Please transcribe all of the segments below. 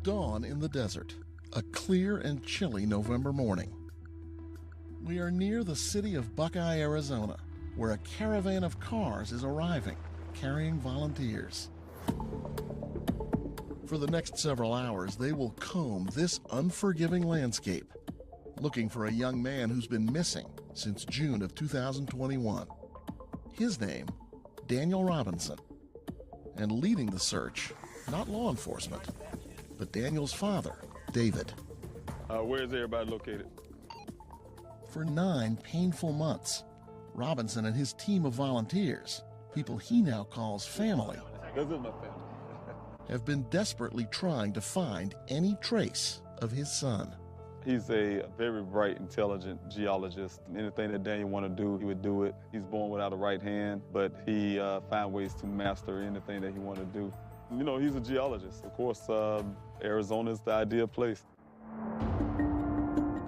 dawn in the desert, a clear and chilly November morning. We are near the city of Buckeye, Arizona, where a caravan of cars is arriving, carrying volunteers. For the next several hours, they will comb this unforgiving landscape, looking for a young man who's been missing since June of 2021. His name, Daniel Robinson. And leading the search, not law enforcement, but Daniel's father, David. Where is everybody located? For 9 painful months, Robinson and his team of volunteers, people he now calls family, This is my family. have been desperately trying to find any trace of his son. He's a very bright, intelligent geologist. Anything that Daniel wanted to do, he would do it. He's born without a right hand, but he found ways to master anything that he wanted to do. You know, he's a geologist. Of course, Arizona is the ideal place.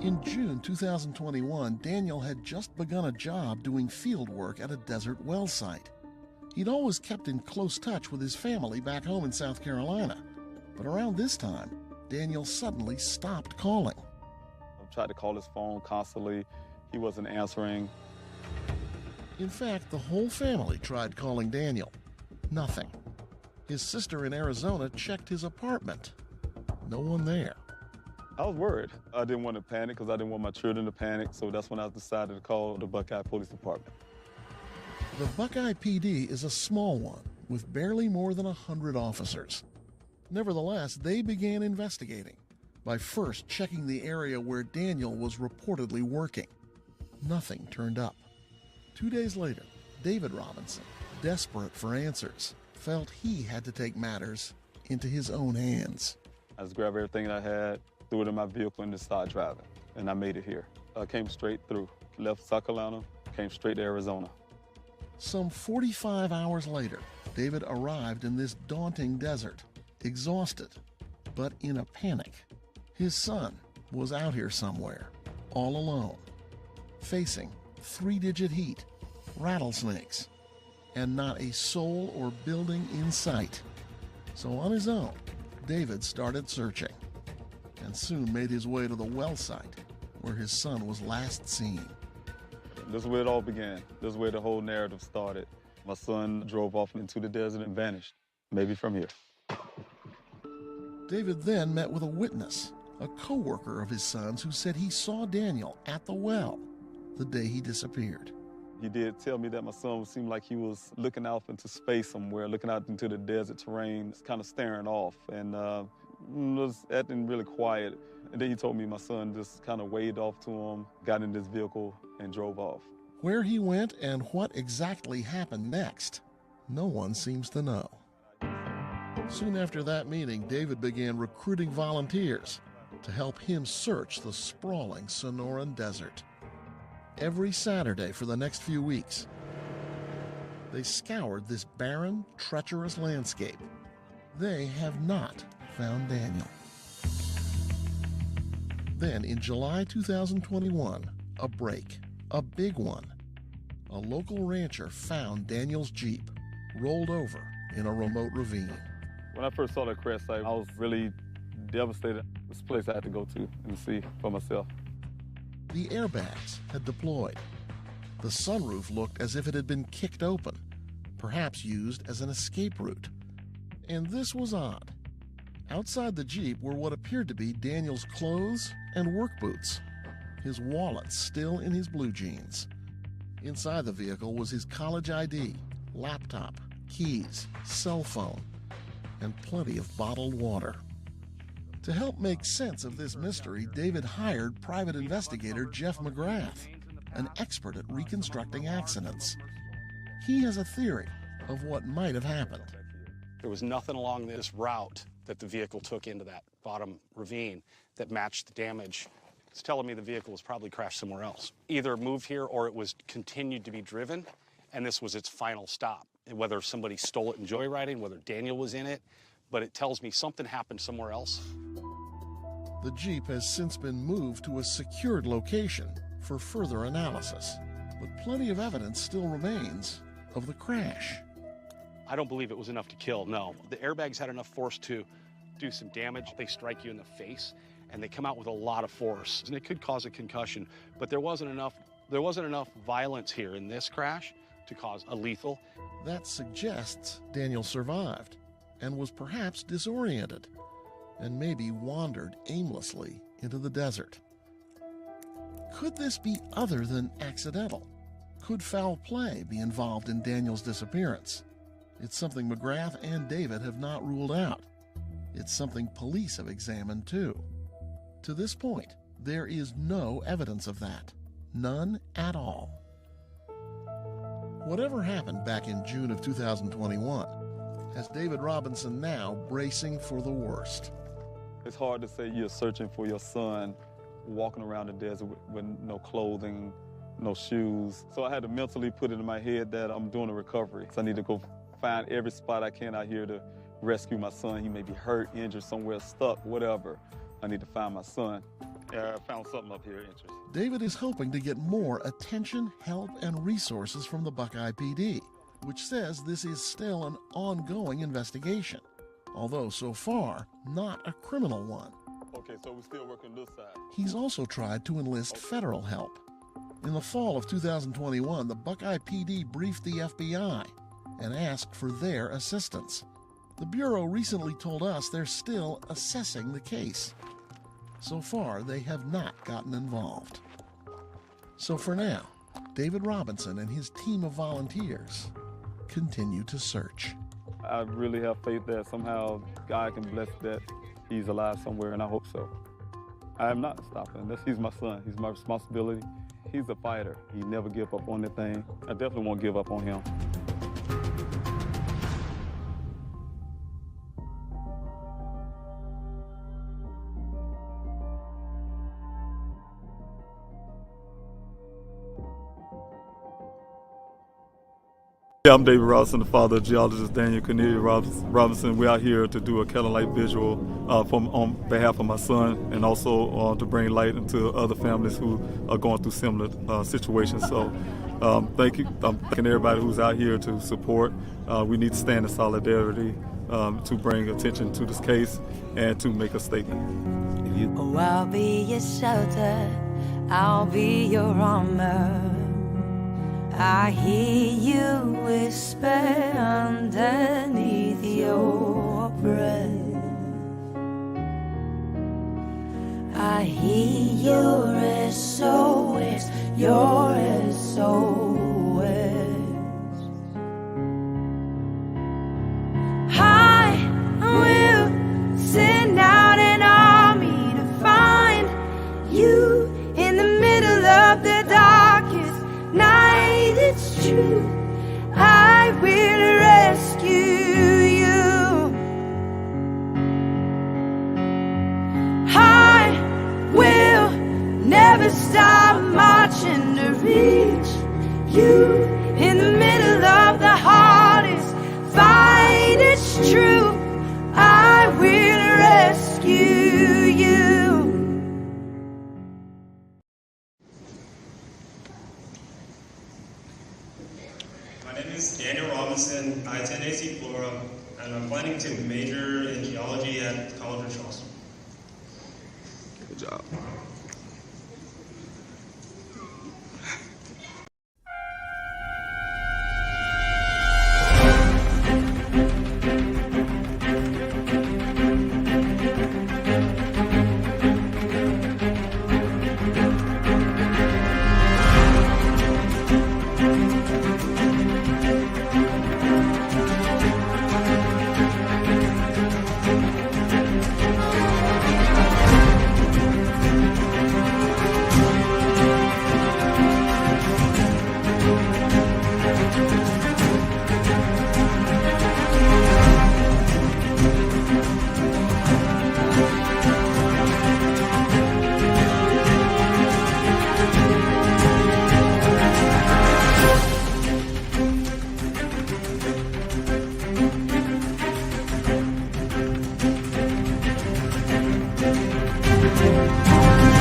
In June 2021, Daniel had just begun a job doing field work at a desert well site. He'd always kept in close touch with his family back home in South Carolina. But around this time, Daniel suddenly stopped calling. I tried to call his phone constantly. He wasn't answering. In fact, the whole family tried calling Daniel. Nothing. His sister in Arizona checked his apartment. No one there. I was worried. I didn't want to panic because I didn't want my children to panic, so that's when I decided to call the Buckeye Police Department. The Buckeye PD is a small one with barely more than 100 officers. Nevertheless, they began investigating by first checking the area where Daniel was reportedly working. Nothing turned up. 2 days later, David Robinson, desperate for answers, felt he had to take matters into his own hands. I just grabbed everything I had, threw it in my vehicle, and just started driving. And I made it here. I came straight through. Left South Carolina, came straight to Arizona. Some 45 hours later, David arrived in this daunting desert, exhausted, but in a panic. His son was out here somewhere, all alone, facing 3-digit heat, rattlesnakes, and not a soul or building in sight. So on his own, David started searching and soon made his way to the well site where his son was last seen. This is where it all began. This is where the whole narrative started. My son drove off into the desert and vanished, maybe from here. David then met with a witness, a co-worker of his son's, who said he saw Daniel at the well the day he disappeared. He did tell me that my son seemed like he was looking out into space somewhere, looking out into the desert terrain, kind of staring off, and was acting really quiet. And then he told me my son just kind of waved off to him, got in this vehicle, and drove off. Where he went and what exactly happened next, no one seems to know. Soon after that meeting, David began recruiting volunteers to help him search the sprawling Sonoran Desert. Every Saturday for the next few weeks, they scoured this barren, treacherous landscape. They have not found Daniel. Then in July 2021, a break, a big one. A local rancher found Daniel's Jeep rolled over in a remote ravine. When I first saw that crash site, I was really devastated. It's a place I had to go to and see for myself. The airbags had deployed. The sunroof looked as if it had been kicked open, perhaps used as an escape route. And this was odd. Outside the Jeep were what appeared to be Daniel's clothes and work boots, his wallet still in his blue jeans. Inside the vehicle was his college ID, laptop, keys, cell phone, and plenty of bottled water. To help make sense of this mystery, David hired private investigator Jeff McGrath, an expert at reconstructing accidents. He has a theory of what might have happened. There was nothing along this route that the vehicle took into that bottom ravine that matched the damage. It's telling me the vehicle was probably crashed somewhere else. Either moved here or it was continued to be driven, and this was its final stop. And whether somebody stole it in joyriding, whether Daniel was in it, but it tells me something happened somewhere else. The Jeep has since been moved to a secured location for further analysis, but plenty of evidence still remains of the crash. I don't believe it was enough to kill, no. The airbags had enough force to do some damage. They strike you in the face, and they come out with a lot of force, and it could cause a concussion. But there wasn't enough violence here in this crash to cause a lethal. That suggests Daniel survived and was perhaps disoriented and maybe wandered aimlessly into the desert. Could this be other than accidental? Could foul play be involved in Daniel's disappearance? It's something McGrath and David have not ruled out. It's something police have examined too. To this point, there is no evidence of that. None at all. Whatever happened back in June of 2021 has David Robinson now bracing for the worst. It's hard to say you're searching for your son walking around the desert with no clothing, no shoes. So I had to mentally put it in my head that I'm doing a recovery. So I need to go find every spot I can out here to rescue my son. He may be hurt, injured, somewhere stuck, whatever. I need to find my son. Yeah, I found something up here interesting. David is hoping to get more attention, help, and resources from the Buckeye PD, which says this is still an ongoing investigation, although so far not a criminal one. Okay, so we're still working this side. He's also tried to enlist federal help. In the fall of 2021, the Buckeye PD briefed the FBI and asked for their assistance. The Bureau recently told us they're still assessing the case. So far, they have not gotten involved. So for now, David Robinson and his team of volunteers continue to search. I really have faith that somehow God can bless that he's alive somewhere, and I hope so. I am not stopping. He's my son. He's my responsibility. He's a fighter. He never give up on anything. I definitely won't give up on him. Yeah, I'm David Robinson, the father of Geologist Daniel Robinson. We're out here to do a candlelight visual on behalf of my son, and also to bring light into other families who are going through similar situations. So thank you. I'm thanking everybody who's out here to support. We need to stand in solidarity to bring attention to this case and to make a statement. Oh, I'll be your shelter, I'll be your armor. I hear you whisper underneath your breath. I hear your SOS, your SOS. I will send out an army to find you in the middle of the darkest night. It's true, I will rescue you. I will never stop marching to reach you in the middle of the hardest fight. It's true, I will rescue you. My name is Daniel Robinson. I attend AC Flora, and I'm planning to major in geology at College of Charleston. Good job.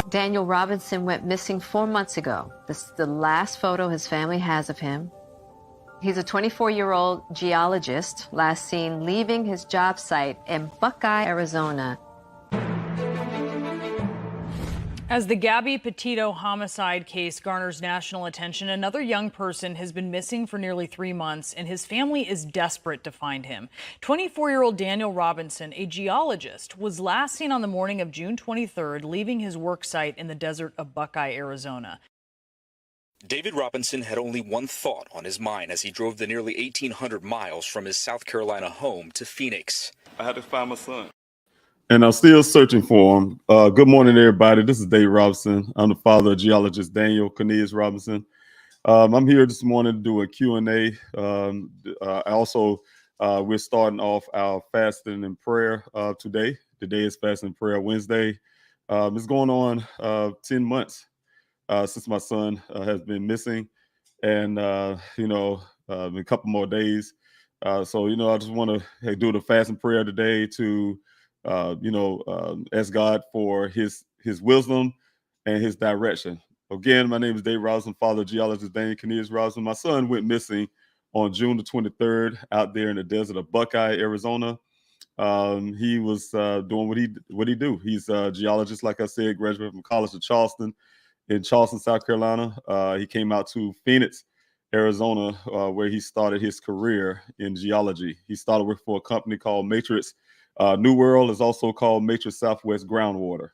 Daniel Robinson went missing 4 months ago. This is the last photo his family has of him. He's a 24-year-old geologist, last seen leaving his job site in Buckeye, Arizona. As the Gabby Petito homicide case garners national attention, another young person has been missing for nearly 3 months, and his family is desperate to find him. 24-year-old Daniel Robinson, a geologist, was last seen on the morning of June 23rd, leaving his work site in the desert of Buckeye, Arizona. David Robinson had only one thought on his mind as he drove the nearly 1,800 miles from his South Carolina home to Phoenix. I had to find my son. And I'm still searching for him. Good morning, everybody. This is Dave Robinson. I'm the father of geologist Daniel Robinson. I'm here this morning to do a Q&A. We're starting off our fasting and prayer today. Today is Fasting and Prayer Wednesday. It's going on 10 months since my son has been missing, and a couple more days. I just want to do the fast and prayer today to ask God for his wisdom and his direction. Again, my name is Dave Robinson, father of geologist Daniel Robinson. My son went missing on June the 23rd out there in the desert of Buckeye, Arizona. He was doing what he do. He's a geologist, like I said, graduated from College of Charleston in Charleston, South Carolina. He came out to Phoenix, Arizona, where he started his career in geology. He started working for a company called Matrix New World, is also called Matrix Southwest Groundwater.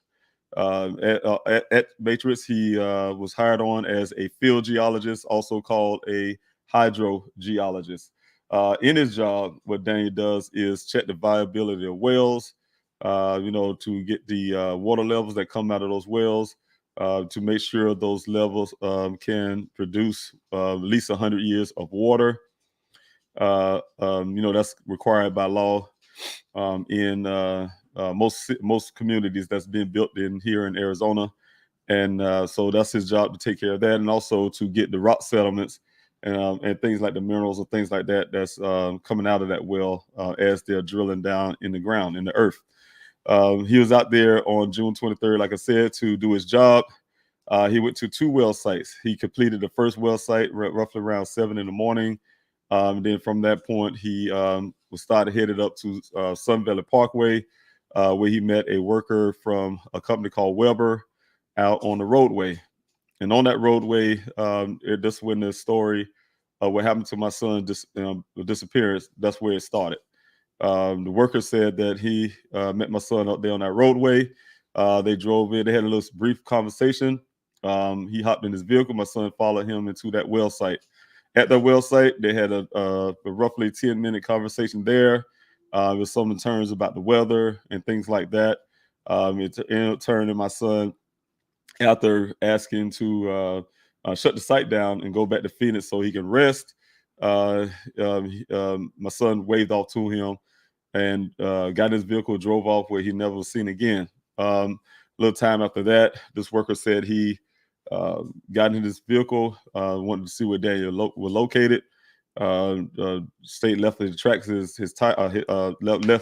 At Matrix, he was hired on as a field geologist, also called a hydrogeologist. In his job, what Daniel does is check the viability of wells, to get the water levels that come out of those wells, to make sure those levels can produce at least 100 years of water. That's required by law in most communities that's been built in here in Arizona. And so that's his job, to take care of that, and also to get the rock settlements and things like the minerals and things like that that's coming out of that well as they're drilling down in the ground, in the earth. He was out there on June 23rd, like I said, to do his job. He went to 2 well sites. He completed the first well site roughly around 7 in the morning. Then from that point, he headed up to Sun Valley Parkway, where he met a worker from a company called Weber out on the roadway. And on that roadway, that's when the story of what happened to my son's disappearance, that's where it started. The worker said that he met my son up there on that roadway. They drove in. They had a little brief conversation. He hopped in his vehicle. My son followed him into that well site. At the well site, they had a roughly 10-minute conversation there. With some concerns about the weather and things like that. It turned to my son, after asking to shut the site down and go back to Phoenix so he can rest. My son waved off to him and got in his vehicle, drove off, where he never was seen again. A little time after that, this worker said he got in his vehicle, wanted to see where Daniel was located. State left of the tracks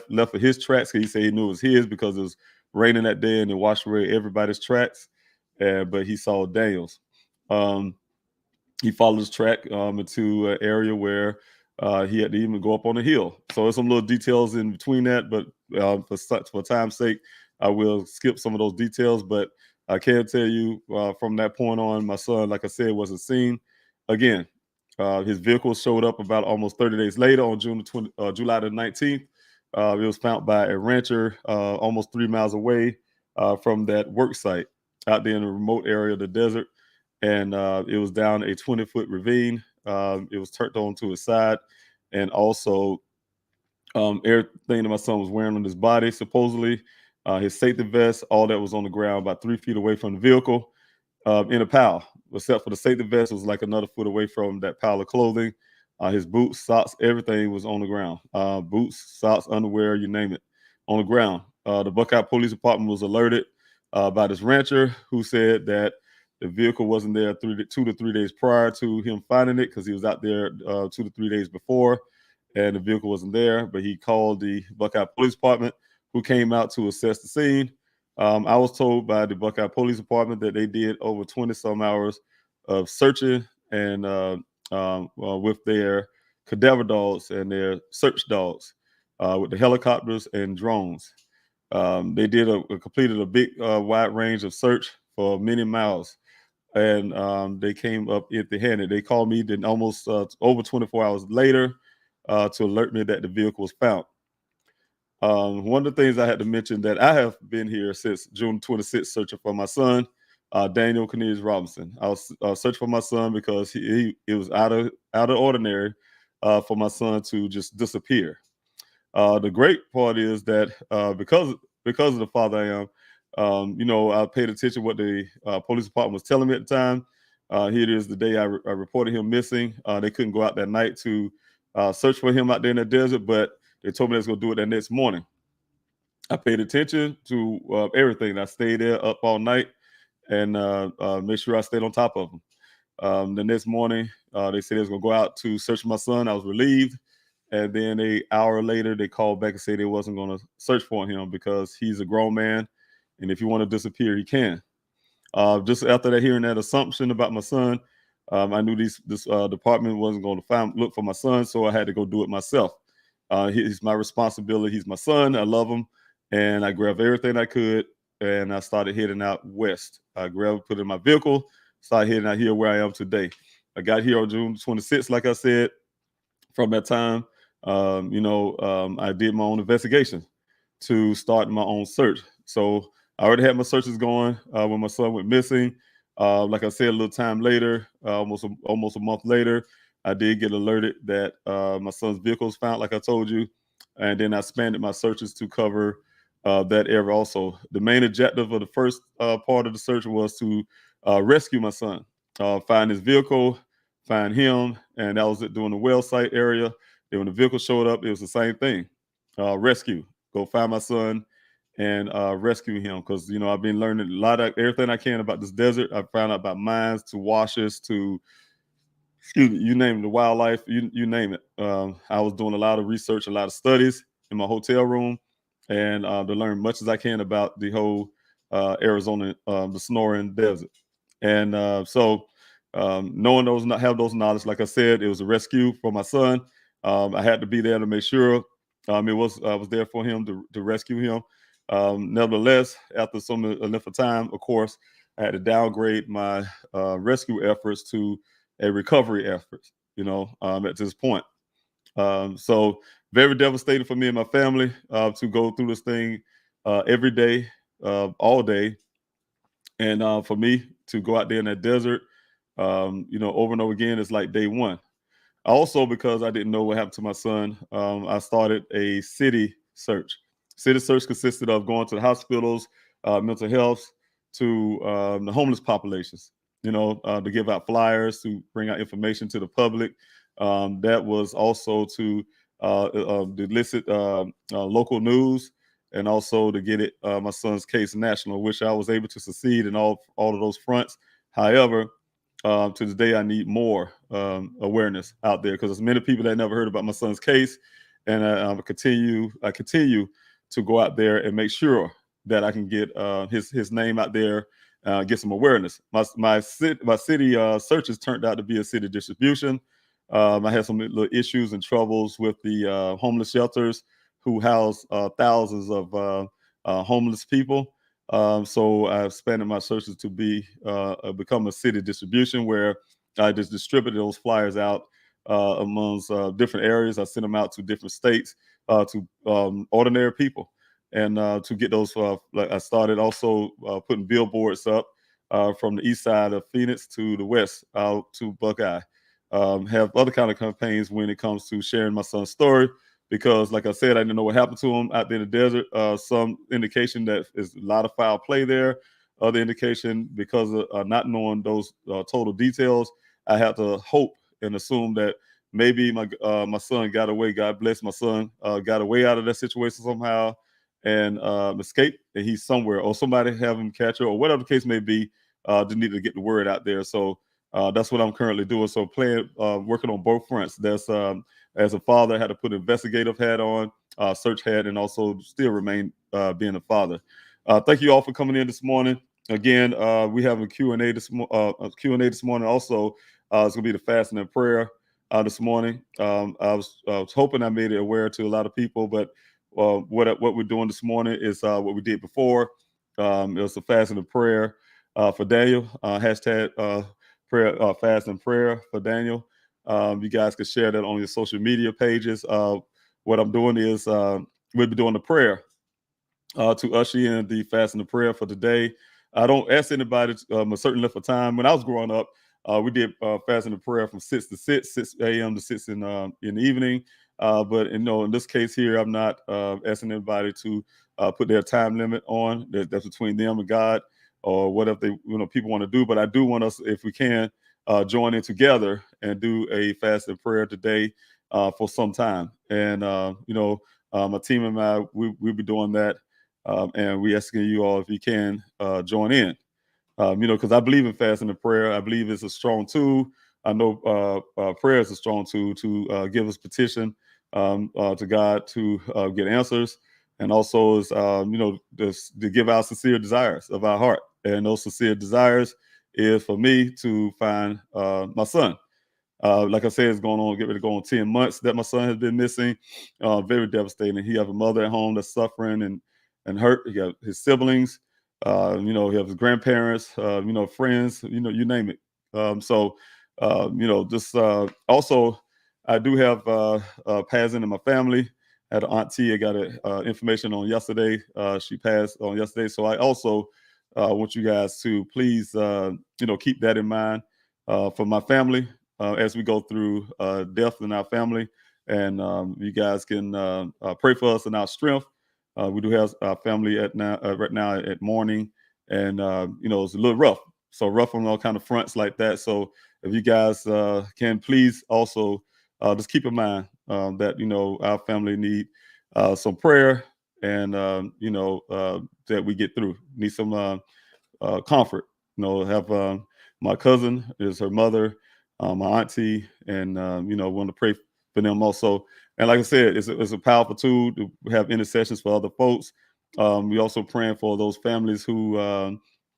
left of his tracks. He said he knew it was his because it was raining that day and it washed away everybody's tracks. But he saw Daniel's. He followed his track into an area where he had to even go up on a hill. So there's some little details in between that, but for time's sake, I will skip some of those details. But I can tell you from that point on, my son, like I said, wasn't seen again. His vehicle showed up about almost 30 days later on July the 19th. It was found by a rancher almost 3 miles away from that work site out there in a remote area of the desert. And it was down a 20-foot ravine. It was turned on to his side. And also everything that my son was wearing on his body, supposedly, his safety vest, all that was on the ground about 3 feet away from the vehicle in a pile, except for the safety vest was like another foot away from that pile of clothing. His boots, socks, everything was on the ground. Boots, socks, underwear, you name it, on the ground. The Buckeye Police Department was alerted by this rancher who said that the vehicle wasn't there 2 to 3 days prior to him finding it, because he was out there 2 to 3 days before, and the vehicle wasn't there. But he called the Buckeye Police Department, who came out to assess the scene. I was told by the Buckeye Police Department that they did over 20 some hours of searching and with their cadaver dogs and their search dogs with the helicopters and drones. They completed a big wide range of search for many miles, and they came up empty-handed. They called me then almost over 24 hours later to alert me that the vehicle was found. One of the things I had to mention that I have been here since June 26th searching for my son, Daniel Robinson. I was searching for my son because it was out of ordinary for my son to just disappear. The great part is that because of the father I am, I paid attention to what the police department was telling me at the time. Here it is the day I reported him missing. They couldn't go out that night to search for him out there in the desert, but they told me they was going to do it that next morning. I paid attention to everything. I stayed there up all night and made sure I stayed on top of them. The next morning, they said they was going to go out to search my son. I was relieved. And then an hour later, they called back and said they wasn't going to search for him because he's a grown man. And if you want to disappear, he can. Just after that, hearing that assumption about my son, I knew this department wasn't going to look for my son, so I had to go do it myself. He's my responsibility. He's my son. I love him. And I grabbed everything I could, and I started heading out west. I put it in my vehicle, started heading out here where I am today. I got here on June 26th, like I said. From that time, I did my own investigation to start my own search. So I already had my searches going when my son went missing. Like I said, a little time later, almost a month later, I did get alerted that my son's vehicle was found, like I told you. And then I expanded my searches to cover that area also. The main objective of the first part of the search was to rescue my son, find his vehicle, find him, and that was it during the well site area. Then when the vehicle showed up, it was the same thing. Rescue. Go find my son and rescue him. Because, I've been learning a lot of everything I can about this desert. I found out about mines to washes to, you name it, the wildlife, you name it. I was doing a lot of research, a lot of studies in my hotel room, and to learn much as I can about the whole Arizona, the Sonoran Desert. And knowing have those knowledge, like I said, it was a rescue for my son. I had to be there to make sure I was there for him to rescue him. Nevertheless, after some length of time, of course, I had to downgrade my rescue efforts to a recovery effort, at this point. So very devastating for me and my family to go through this thing every day, all day. And for me to go out there in that desert, over and over again, it's like day one. Also, because I didn't know what happened to my son, I started a city search. City search consisted of going to the hospitals, mental health, to the homeless populations, to give out flyers, to bring out information to the public. That was also to elicit local news and also to get my son's case national, which I was able to succeed in all of those fronts. However, to this day, I need more awareness out there because there's many people that never heard about my son's case, and I continue to go out there and make sure that I can get his name out there, get some awareness. My city searches turned out to be a city distribution. I had some little issues and troubles with the homeless shelters who house thousands of homeless people. So I've expanded my searches to become a city distribution where I just distribute those flyers out amongst different areas. I send them out to different states to ordinary people. And to get those, I started also putting billboards up from the east side of Phoenix to the west out to Buckeye. Have other kind of campaigns when it comes to sharing my son's story. Because, like I said, I didn't know what happened to him out there in the desert. Some indication that there's a lot of foul play there. Other indication, because of not knowing those total details, I had to hope and assume that maybe my son got away. God bless my son, got away out of that situation somehow and escaped. And he's somewhere, or somebody have him catch her, or whatever the case may be. They need to get the word out there. So that's what I'm currently doing. So working on both fronts. That's as a father, I had to put an investigative hat on, search hat, and also still remain being a father. Thank you all for coming in this morning. Again, we have a Q&A this morning. Also, it's going to be the fasting and prayer. this morning. I was hoping I made it aware to a lot of people, but what we're doing this morning is what we did before. It was a fasting and prayer for Daniel. Hashtag prayer, fast and prayer for Daniel. You guys can share that on your social media pages. What I'm doing is we'll be doing the prayer to usher in the fast and the prayer for today. I don't ask anybody a certain length of time. When I was growing up, we did fast and the prayer from 6 a.m. to 6 in the evening. But in this case here, I'm not asking anybody to put their time limit on. That's between them and God, or whatever people want to do. But I do want us, if we can, join in together and do a fast and prayer today for some time. And my team and I, we'll be doing that. And we asking you all if you can join in, because I believe in fasting and prayer. I believe it's a strong tool. I know prayer is a strong tool to give us petition to God to get answers, and also is to give our sincere desires of our heart. And those sincere desires is for me to find my son. Like I said, it's get ready to go on 10 months that my son has been missing. Very devastating. He has a mother at home that's suffering and hurt. He got his siblings, he has his grandparents, friends, you name it. Also, I do have passing in my family. I had an auntie I got information on yesterday. She passed on yesterday. So I also want you guys to please, keep that in mind for my family as we go through death in our family. And you guys can pray for us in our strength. We do have our family right now at mourning, and it's a little rough. So rough on all kind of fronts like that. So if you guys can please also just keep in mind that our family need some prayer, and that we get through. Need some comfort. Have my cousin is her mother, my auntie, and want to pray for them also. And like I said, it's a powerful tool to have intercessions for other folks. We also praying for those families who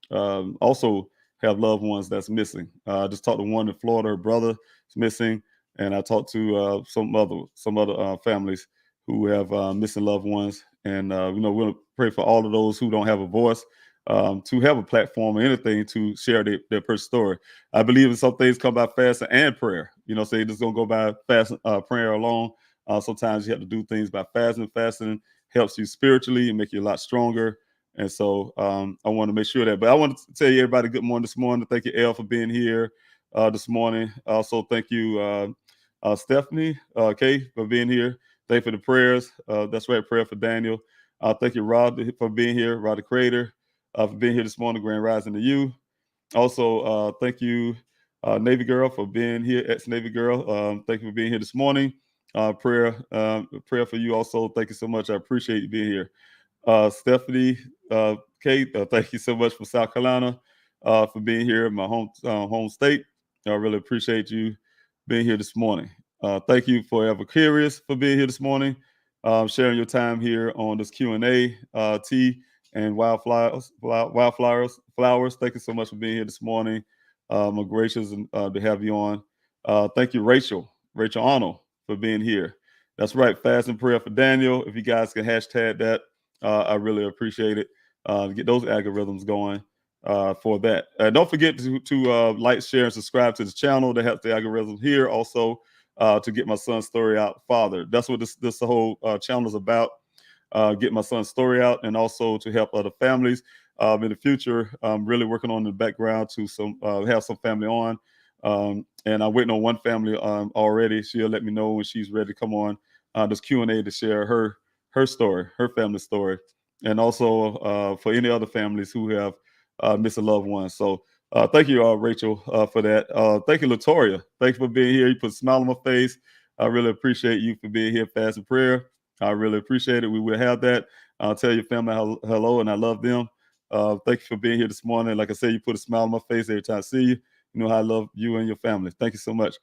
also have loved ones that's missing. I just talked to one in Florida, her brother is missing, and I talked to some other families who have missing loved ones. And we'll pray for all of those who don't have a voice, to have a platform or anything to share their personal story. I believe in some things come by fasting and prayer. So you just don't go by fasting, prayer alone. Sometimes you have to do things by fasting. Fasting helps you spiritually and make you a lot stronger. And so I want to make sure that. But I want to tell you, everybody, good morning this morning. Thank you, Elle, for being here this morning. Also, thank you, Stephanie, Kay, for being here. Thank you for the prayers. That's right, prayer for Daniel. Thank you, Rod, for being here, Rod the Creator, for being here this morning. Grand Rising to you. Also, thank you, Navy Girl, for being here, ex-Navy Girl. Thank you for being here this morning. Prayer for you also. Thank you so much. I appreciate you being here. Stephanie, Kate, thank you so much for South Carolina, for being here in my home state. I really appreciate you being here this morning. Thank you for Ever Curious for being here this morning, sharing your time here on this Q&A. Tea and wildflowers. Thank you so much for being here this morning. I'm gracious to have you on. Thank you, Rachel Arnold, for being here. That's right, fast and prayer for Daniel. If you guys can hashtag that, I really appreciate it. To get those algorithms going for that. Don't forget to like, share, and subscribe to the channel to help the algorithm here. Also, to get my son's story out, Father. That's what this whole channel is about. Get my son's story out, and also to help other families. In the future, I'm really working on the background to have some family on. And I'm waiting on one family already. She'll let me know when she's ready to come on this Q&A to share her story, her family story, and also for any other families who have missed a loved one. So thank you, Rachel, for that. Thank you, Latoya. Thank you for being here. You put a smile on my face. I really appreciate you for being here, fast and prayer. I really appreciate it. We will have that. I'll tell your family hello, and I love them. Thank you for being here this morning. Like I said, you put a smile on my face every time I see you. You know how I love you and your family. Thank you so much.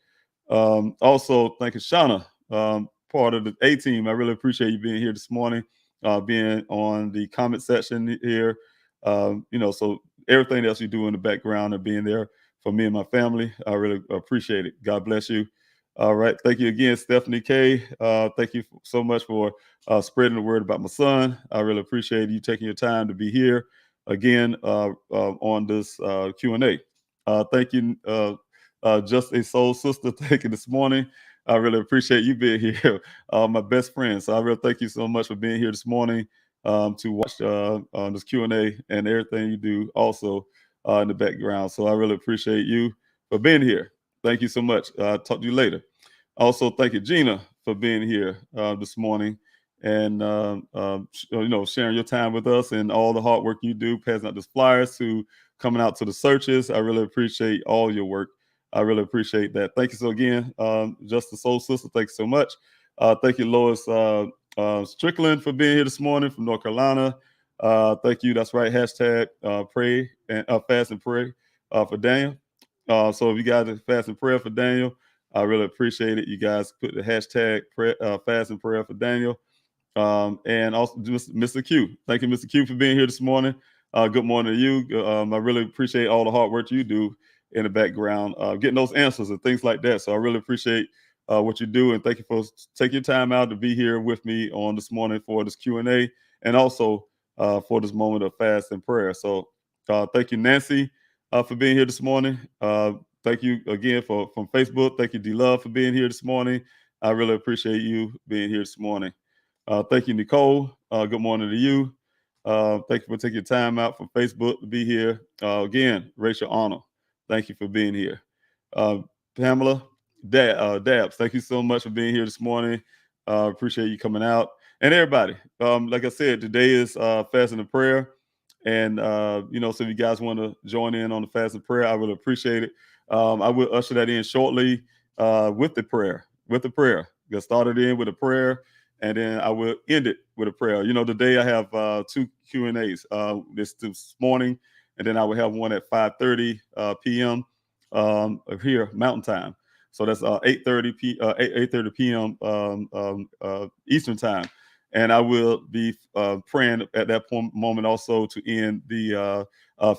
Also, thank you, Shauna, part of the A-team. I really appreciate you being here this morning, being on the comment section here. So everything else you do in the background and being there for me and my family, I really appreciate it. God bless you. All right. Thank you again, Stephanie K. Thank you so much for spreading the word about my son. I really appreciate you taking your time to be here again on this Q&A. Thank you, Just a Soul Sister. Thank you this morning. I really appreciate you being here, my best friend. So I really thank you so much for being here this morning to watch this Q&A and everything you do also in the background. So I really appreciate you for being here. Thank you so much. Talk to you later. Also, thank you, Gina, for being here this morning and sharing your time with us and all the hard work you do, passing out the flyers to coming out to the searches. I really appreciate all your work. I really appreciate that. Thank you so again, Just the Soul Sister. Thank you so much. Thank you, Lois Strickland, for being here this morning from North Carolina. Thank you. That's right. Hashtag pray and fast and pray for Daniel. So if you guys are fast and prayer for Daniel, I really appreciate it. You guys put the hashtag fast and prayer for Daniel. And also Mr. Q. Thank you, Mr. Q, for being here this morning. Good morning to you. I really appreciate all the hard work you do in the background, getting those answers and things like that. So I really appreciate what you do. And thank you for taking your time out to be here with me on this morning for this Q&A and also for this moment of fast and prayer. So thank you, Nancy, for being here this morning. Thank you again from Facebook. Thank you, D-Love, for being here this morning. I really appreciate you being here this morning. Thank you, Nicole. Good morning to you. Thank you for taking your time out from Facebook to be here. Again, Rachel Arnold, thank you for being here. Pamela Dabbs, thank you so much for being here this morning. Appreciate you coming out. And everybody, like I said, today is fasting and prayer. And, so if you guys want to join in on the fast and prayer, I would appreciate it. I will usher that in shortly with the prayer. Get started in with a prayer, and then I will end it with a prayer. Today I have two Q&As this morning, and then I will have one at 5:30 p.m. Here, Mountain Time. So that's 8:30 p.m. Eastern Time. And I will be praying at that moment also to end the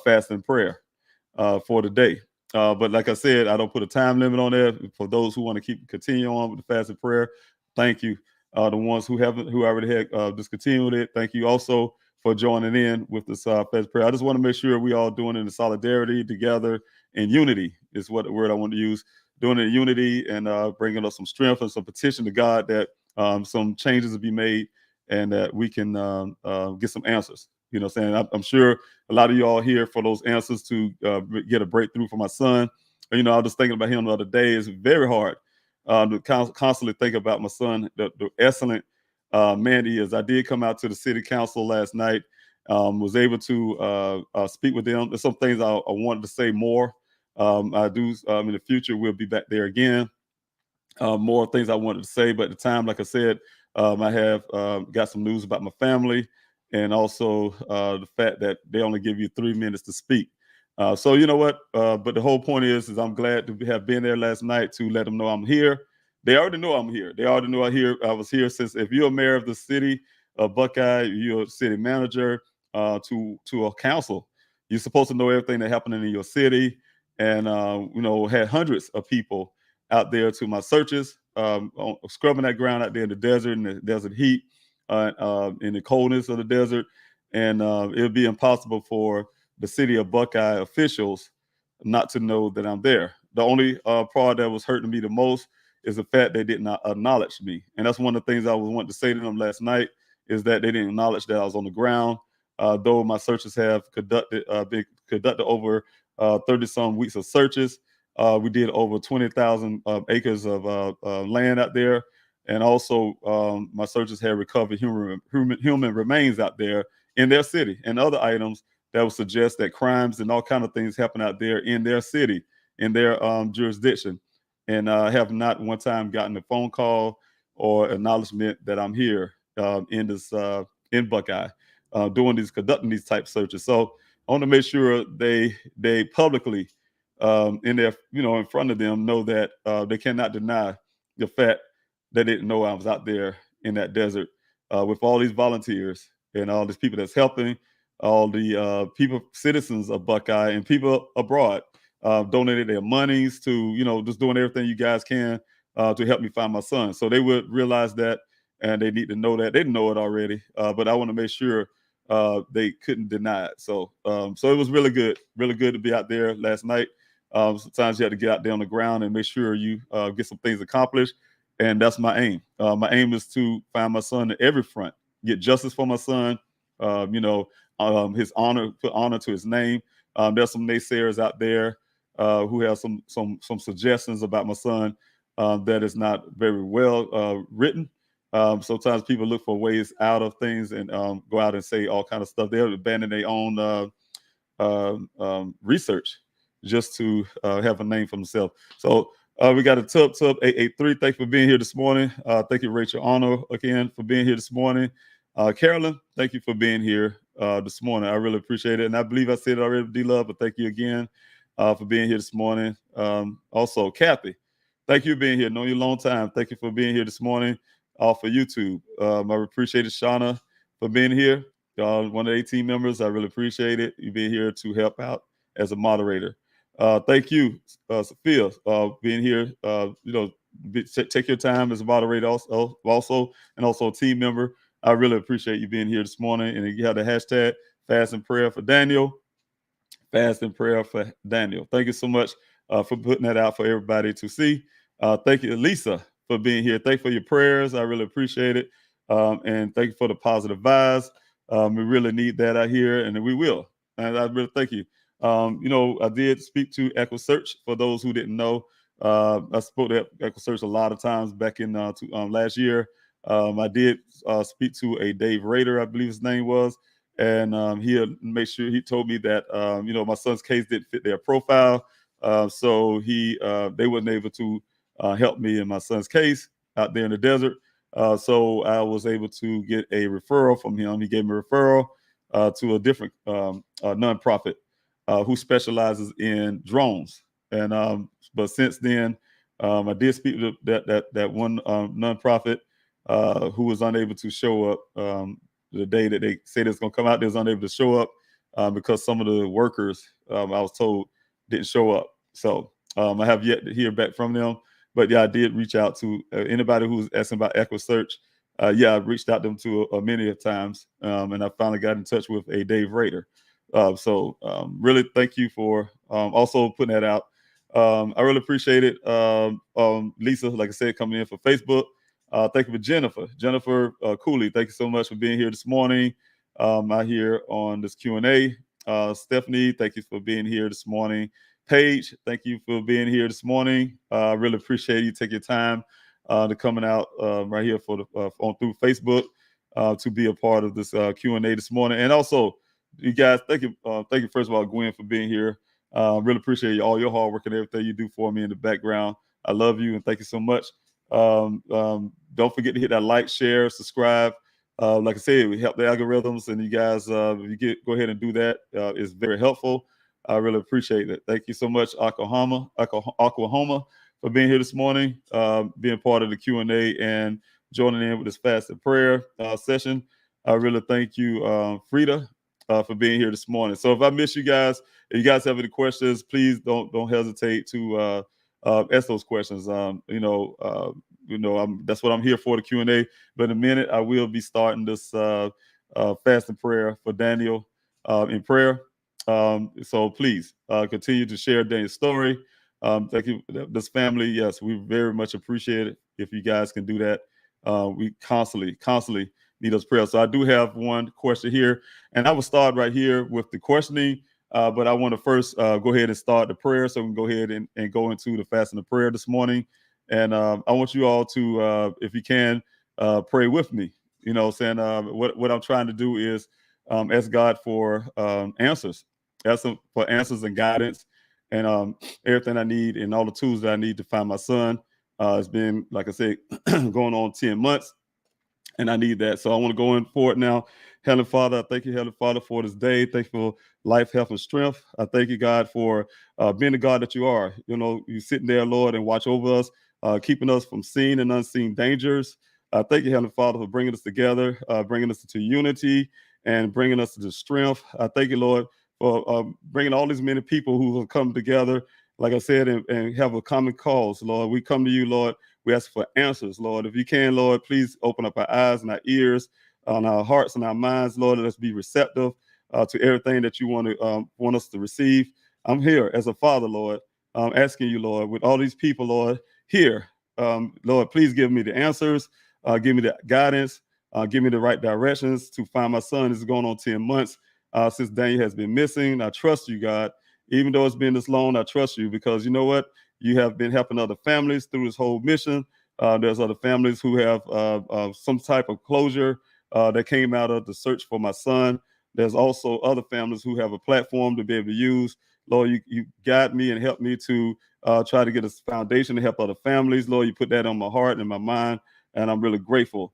fast and prayer for the day. But like I said, I don't put a time limit on there. For those who want to continue on with the fast and prayer, thank you. The ones who already had discontinued it, thank you also for joining in with this fast prayer. I just want to make sure we all doing it in solidarity together in unity is what the word I want to use. Doing it in unity and bringing us some strength and some petition to God that some changes will be made and that we can get some answers. I'm sure a lot of you all here for those answers to get a breakthrough for my son. I was just thinking about him the other day. It's very hard to constantly think about my son, the excellent man he is. I did come out to the city council last night, was able to speak with them. There's some things I wanted to say more. I do in the future, we'll be back there again. More things I wanted to say, but at the time, like I said, I have got some news about my family and also the fact that they only give you 3 minutes to speak. So you know what? But the whole point is I'm glad to have been there last night to let them know I'm here. They already know I'm here. They already know I was here since. If you're a mayor of the city of Buckeye, you're a city manager to a council, you're supposed to know everything that's happening in your city. And had hundreds of people out there to my searches, scrubbing that ground out there in the desert, in the desert heat, in the coldness of the desert. And it would be impossible for the city of Buckeye officials not to know that I'm there. The only part that was hurting me the most is the fact they did not acknowledge me. And that's one of the things I was wanting to say to them last night, is that they didn't acknowledge that I was on the ground. Though my searches have been conducted over 30-some weeks of searches. We did over 20,000 acres of land out there. And also my searchers have recovered human remains out there in their city and other items that would suggest that crimes and all kinds of things happen out there in their city, in their jurisdiction. And I have not one time gotten a phone call or acknowledgement that I'm here in Buckeye conducting these type searches. So I want to make sure they publicly in front of them know that they cannot deny the fact they didn't know I was out there in that desert with all these volunteers and all these people that's helping, all the citizens of Buckeye and people abroad donated their monies to, just doing everything you guys can to help me find my son. So they would realize that, and they need to know that. They didn't know it already, but I want to make sure they couldn't deny it. So it was really good to be out there last night. Sometimes you have to get out there on the ground and make sure you get some things accomplished, and that's my aim. My aim is to find my son at every front, get justice for my son. His honor, put honor to his name. There's some naysayers out there who have some suggestions about my son that is not very well written. Sometimes people look for ways out of things and go out and say all kind of stuff. They'll abandon their own research just to have a name for themselves. So we got a Tub 883. Thank you for being here this morning. Thank you, Rachel Arno, again, for being here this morning. Carolyn, thank you for being here this morning. I really appreciate it. And I believe I said it already, D-Love, but thank you again for being here this morning. Also, Kathy, thank you for being here. Known you a long time. Thank you for being here this morning for YouTube. I appreciate it, Shauna, for being here. One of the 18 members, I really appreciate it. You being here to help out as a moderator. Thank you, Sophia, being here. Take your time as a moderator also, and also a team member. I really appreciate you being here this morning. And you have the hashtag Fast and Prayer for Daniel. Fast and Prayer for Daniel. Thank you so much for putting that out for everybody to see. Thank you, Lisa, for being here. Thank you for your prayers. I really appreciate it. And thank you for the positive vibes. We really need that out here, and we will. And I really thank you. I did speak to EchoSearch. For those who didn't know, I spoke to EchoSearch a lot of times back in last year. I did speak to a Dave Rader, I believe his name was, and he told me that my son's case didn't fit their profile, so they wasn't able to help me in my son's case out there in the desert. So I was able to get a referral from him. He gave me a referral to a different nonprofit who specializes in drones. And but since then, I did speak to that one nonprofit who was unable to show up the day that they said it's going to come out. They was unable to show up because some of the workers, I was told, didn't show up. So I have yet to hear back from them. But yeah, I did reach out to anybody who was asking about EchoSearch. I reached out to them many times, and I finally got in touch with a Dave Rader. So really thank you for also putting that out. I really appreciate it. Lisa, like I said, coming in for Facebook. Thank you for Jennifer Cooley. Thank you so much for being here this morning. Out here on this Q&A. Stephanie, thank you for being here this morning. Paige, thank you for being here this morning. I really appreciate you taking your time to coming out right here for through Facebook to be a part of this Q&A this morning. And also, you guys, thank you first of all, Gwen, for being here. Really appreciate all your hard work and everything you do for me in the background. I love you and thank you so much. Don't forget to hit that like, share, subscribe. Like I said, we help the algorithms, and you guys, if you go ahead and do that, it's very helpful. I really appreciate it. Thank you so much, Oklahoma, for being here this morning, being part of the Q&A and joining in with this fast and prayer session. I really thank you, Frida, for being here this morning. So if I miss you guys, if you guys have any questions, please don't hesitate to ask those questions. That's what I'm here for, the Q&A. But in a minute, I will be starting this fast and prayer for Daniel in prayer. So please continue to share Daniel's story. Thank you, this family. Yes, we very much appreciate it if you guys can do that. We constantly need those prayers. So I do have one question here, and I will start right here with the questioning. But I want to first go ahead and start the prayer, so we can go ahead and go into the fast and the prayer this morning. And I want you all to, if you can, pray with me. What I'm trying to do is ask God for answers. Ask Him for answers and guidance, and everything I need and all the tools that I need to find my son. It's been, like I said, going on 10 months, and I need that. So I want to go in for it now. Heavenly Father, I thank you, Heavenly Father, for this day. Thank you for life, health, and strength. I thank you, God, for being the God that you are. You sitting there, Lord, and watch over us, keeping us from seen and unseen dangers. I thank you, Heavenly Father, for bringing us together, bringing us into unity, and bringing us to strength. I thank you, Lord, for bringing all these many people who have come together, like I said, and have a common cause, Lord. We come to you, Lord, We ask for answers, Lord. If you can, Lord, please open up our eyes and our ears, on our hearts and our minds, Lord. Let us be receptive to everything that you want us to receive. I'm here as a father, Lord, asking you, Lord, with all these people, Lord, here, Lord, please give me the answers, give me the guidance, give me the right directions to find my son. This is going on 10 months since Daniel has been missing. I trust you, God. Even though it's been this long, I trust you because you know what? You have been helping other families through this whole mission. There's other families who have some type of closure that came out of the search for my son. There's also other families who have a platform to be able to use. Lord, you guide me and help me to try to get a foundation to help other families. Lord, you put that on my heart and my mind, and I'm really grateful.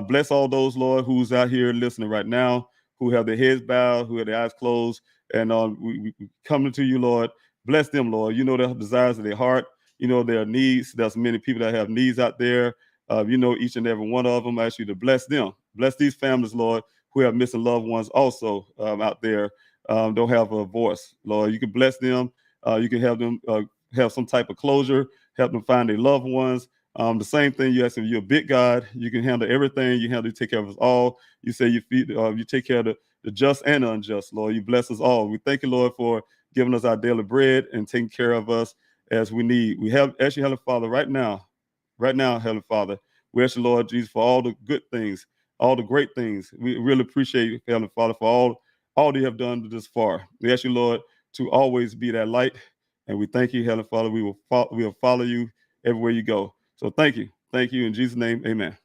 Bless all those, Lord, who's out here listening right now, who have their heads bowed, who have their eyes closed, and we coming to you, Lord. Bless them, Lord. You know the desires of their heart. You know their needs. There's many people that have needs out there. You know each and every one of them. I ask you to bless them. Bless these families, Lord, who have missing loved ones also out there, don't have a voice. Lord, you can bless them. You can have them have some type of closure, help them find their loved ones. The same thing you ask if you're a big God, you can handle everything. You handle, you take care of us all. You say you feed, you take care of the just and the unjust, Lord. You bless us all. We thank you, Lord, for giving us our daily bread and taking care of us as we need. We have ask you, Heavenly Father, right now, Heavenly Father, we ask you, Lord Jesus, for all the good things, all the great things. We really appreciate you, Heavenly Father, for all you have done this far. We ask you, Lord, to always be that light. And we thank you, Heavenly Father. We will follow you everywhere you go. So thank you. Thank you. In Jesus' name, amen.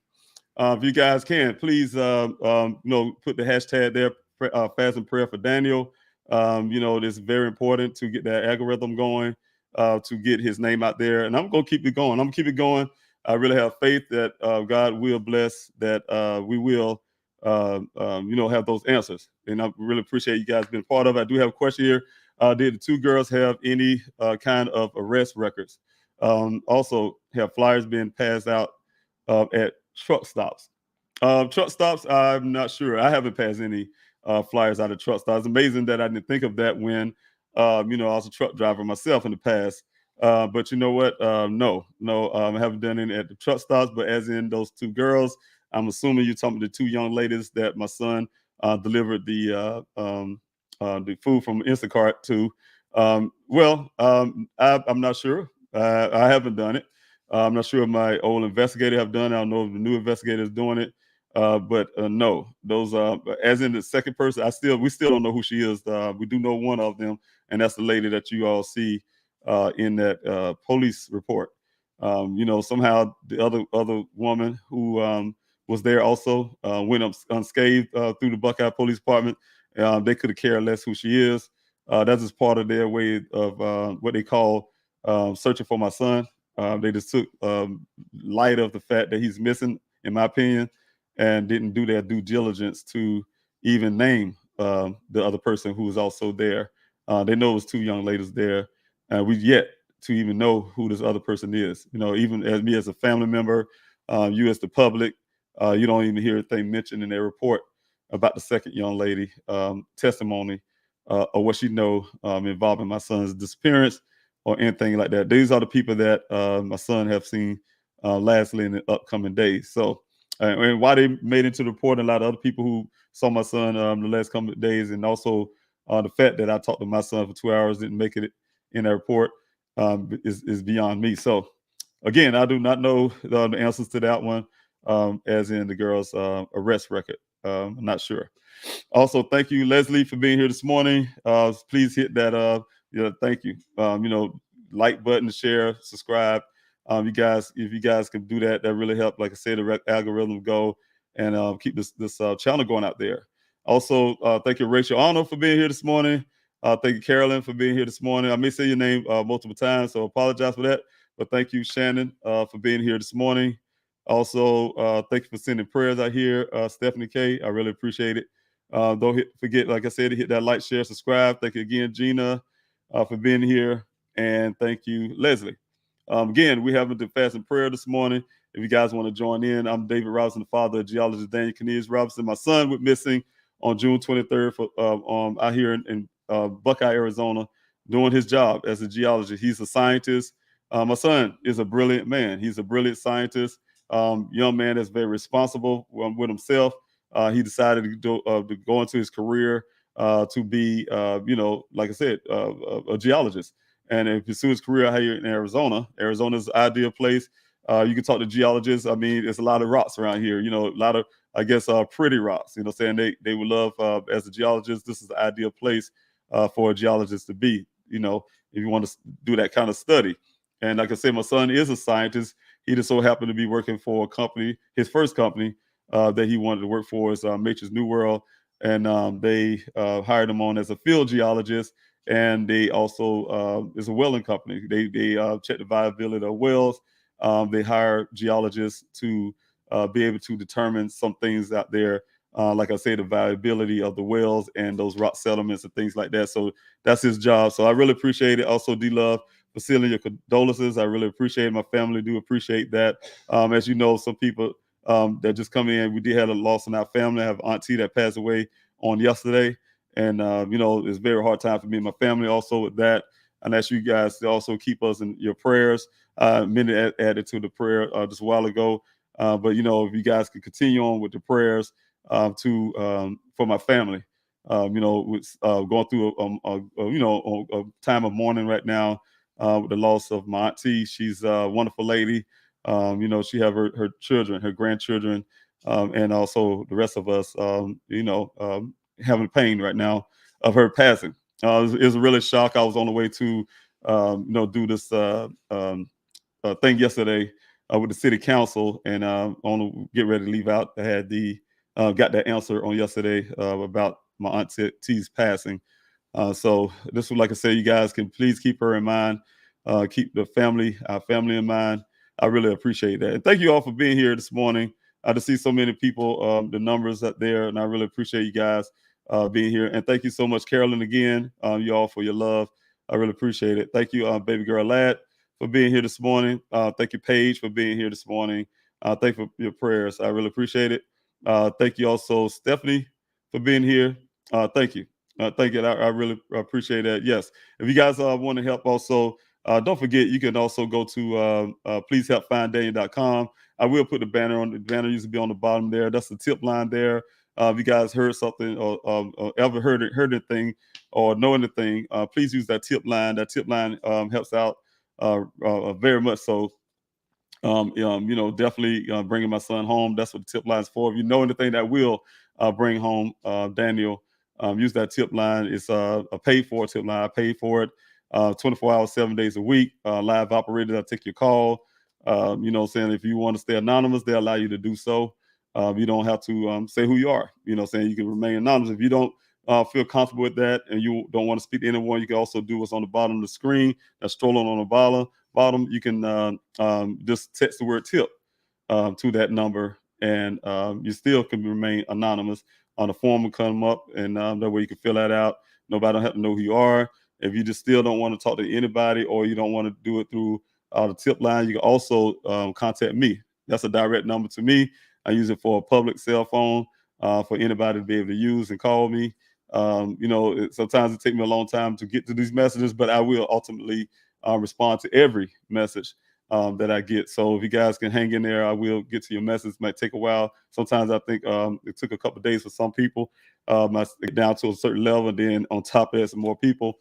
If you guys can, please, put the hashtag there, fast and prayer for Daniel. It's very important to get that algorithm going, to get his name out there. And I'm going to keep it going. I'm going to keep it going. I really have faith that God will bless, that we will, have those answers. And I really appreciate you guys being part of it. I do have a question here. Did the two girls have any kind of arrest records? Also, have flyers being passed out at truck stops? Truck stops, I'm not sure. I haven't passed any flyers out of truck stops. It's amazing that I didn't think of that when, I was a truck driver myself in the past. But you know what? No, I haven't done any at the truck stops. But as in those two girls, I'm assuming you're talking about the two young ladies that my son delivered the food from Instacart to. I'm not sure. I haven't done it. I'm not sure if my old investigator have done it. I don't know if the new investigator is doing it. But no, those as in the second person, we still don't know who she is. We do know one of them, and that's the lady that you all see in that police report. Somehow the other woman who was there also went up unscathed through the Buckeye Police Department. They could have cared less who she is. That's just part of their way of what they call searching for my son. They just took light of the fact that he's missing, in my opinion, and didn't do their due diligence to even name the other person who was also there. They know it was two young ladies there. We've yet to even know who this other person is. Even as me as a family member, you as the public, you don't even hear a thing mentioned in their report about the second young lady testimony or what she know involving my son's disappearance or anything like that. These are the people that my son have seen lastly in the upcoming days. So, and why they made it to the report, a lot of other people who saw my son the last couple of days, and also the fact that I talked to my son for 2 hours, didn't make it in that report, is beyond me. So, again, I do not know the answers to that one, as in the girl's arrest record. I'm not sure. Also, thank you, Leslie, for being here this morning. Please hit that, thank you. Like button, share, subscribe. If you guys can do that, that really help. Like I said, the algorithm go and keep this channel going out there. Also, thank you, Rachel Arnold, for being here this morning. Thank you, Carolyn, for being here this morning. I may say your name multiple times, so apologize for that. But thank you, Shannon, for being here this morning. Also, thank you for sending prayers out here, Stephanie K. I really appreciate it. Don't forget, like I said, to hit that like, share, subscribe. Thank you again, Gina, for being here. And thank you, Leslie. Again, we have the fast and prayer this morning. If you guys want to join in, I'm David Robinson, the father of geologist Daniel Robinson. My son went missing on June 23rd out here in Buckeye, Arizona, doing his job as a geologist. He's a scientist. My son is a brilliant man. He's a brilliant scientist, young man that's very responsible with himself. He decided to go into his career to be, like I said, a geologist and pursue his career here in Arizona. Arizona's the ideal place. You can talk to geologists. I mean, there's a lot of rocks around here, a lot of, I guess, pretty rocks, saying they would love, as a geologist, this is the ideal place for a geologist to be, if you want to do that kind of study. And like I said, my son is a scientist. He just so happened to be working for a company, his first company that he wanted to work for is Nature's New World. And they hired him on as a field geologist. And they also is a welling company. They check the viability of wells. They hire geologists to be able to determine some things out there, like I say, the viability of the wells and those rock settlements and things like that. So that's his job. So I really appreciate it. Also, D-Love, for sending your condolences. I really appreciate it. My family do appreciate that. As you know, some people that just come in, we did have a loss in our family. I have an auntie that passed away on yesterday. And, it's a very hard time for me and my family also with that. And ask you guys to also keep us in your prayers. Many added to the prayer just a while ago. But, if you guys could continue on with the prayers for my family. Going through a time of mourning right now with the loss of my auntie. She's a wonderful lady. She have her children, her grandchildren, and also the rest of us, having pain right now of her passing. It was a really shock. I was on the way to, do this thing yesterday with the city council, and on to get ready to leave out. I had got that answer on yesterday about my auntie's passing. So this was, like I said, you guys can please keep her in mind, keep our family in mind. I really appreciate that. And thank you all for being here this morning. I just see so many people, the numbers up there, and I really appreciate you guys being here. And thank you so much, Carolyn, again, you all for your love. I really appreciate it. Thank you, baby girl Lad, for being here this morning. Thank you, Paige, for being here this morning. Thank you for your prayers. I really appreciate it. Thank you also, Stephanie, for being here. Thank you. Thank you. I really appreciate that. Yes. If you guys want to help also, don't forget, you can also go to pleasehelpfinddaniel.com. I will put the banner on. The banner used to be on the bottom there. That's the tip line there. If you guys heard something or ever heard anything or know anything, please use that tip line. That tip line helps out very much so. Definitely bringing my son home. That's what the tip line is for. If you know anything that will bring home Daniel, use that tip line. It's a paid for tip line. I paid for it 24 hours, 7 days a week. Live operated. I'll take your call. Saying if you want to stay anonymous, they allow you to do so. You don't have to say who you are. Saying you can remain anonymous. If you don't feel comfortable with that and you don't want to speak to anyone, you can also do what's on the bottom of the screen. That's scrolling on the bottom. You can just text the word tip to that number, and you still can remain anonymous. On the form will come up, and that way you can fill that out. Nobody don't have to know who you are. If you just still don't want to talk to anybody, or you don't want to do it through the tip line, you can also contact me. That's a direct number to me. I use it for a public cell phone for anybody to be able to use and call me. Sometimes it takes me a long time to get to these messages, but I will ultimately respond to every message that I get. So if you guys can hang in there, I will get to your message. It might take a while. Sometimes I think it took a couple of days for some people. I get down to a certain level, and then on top of that, some more people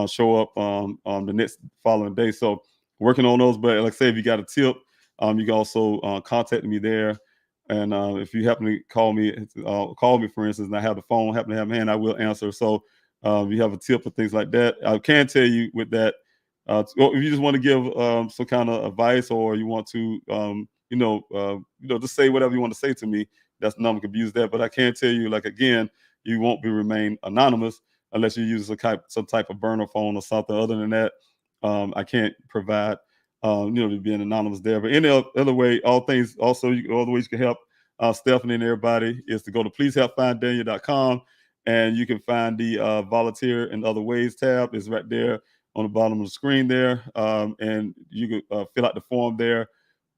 show up on the next following day. So working on those. But like I say, if you got a tip, you can also contact me there. And if you happen to call me, for instance, and I have the phone, happen to have my hand, I will answer. So if you have a tip or things like that, I can tell you with that. If you just want to give some kind of advice, or you want to, just say whatever you want to say to me, that's the number, can use that. But I can tell you, like, again, you won't remain anonymous unless you use some type of burner phone or something. Other than that, I can't provide, to being anonymous there. But any other way, all the ways you can help Stephanie and everybody is to go to pleasehelpfinddaniel.com, and you can find the volunteer and other ways tab is right there on the bottom of the screen there. And you can fill out the form there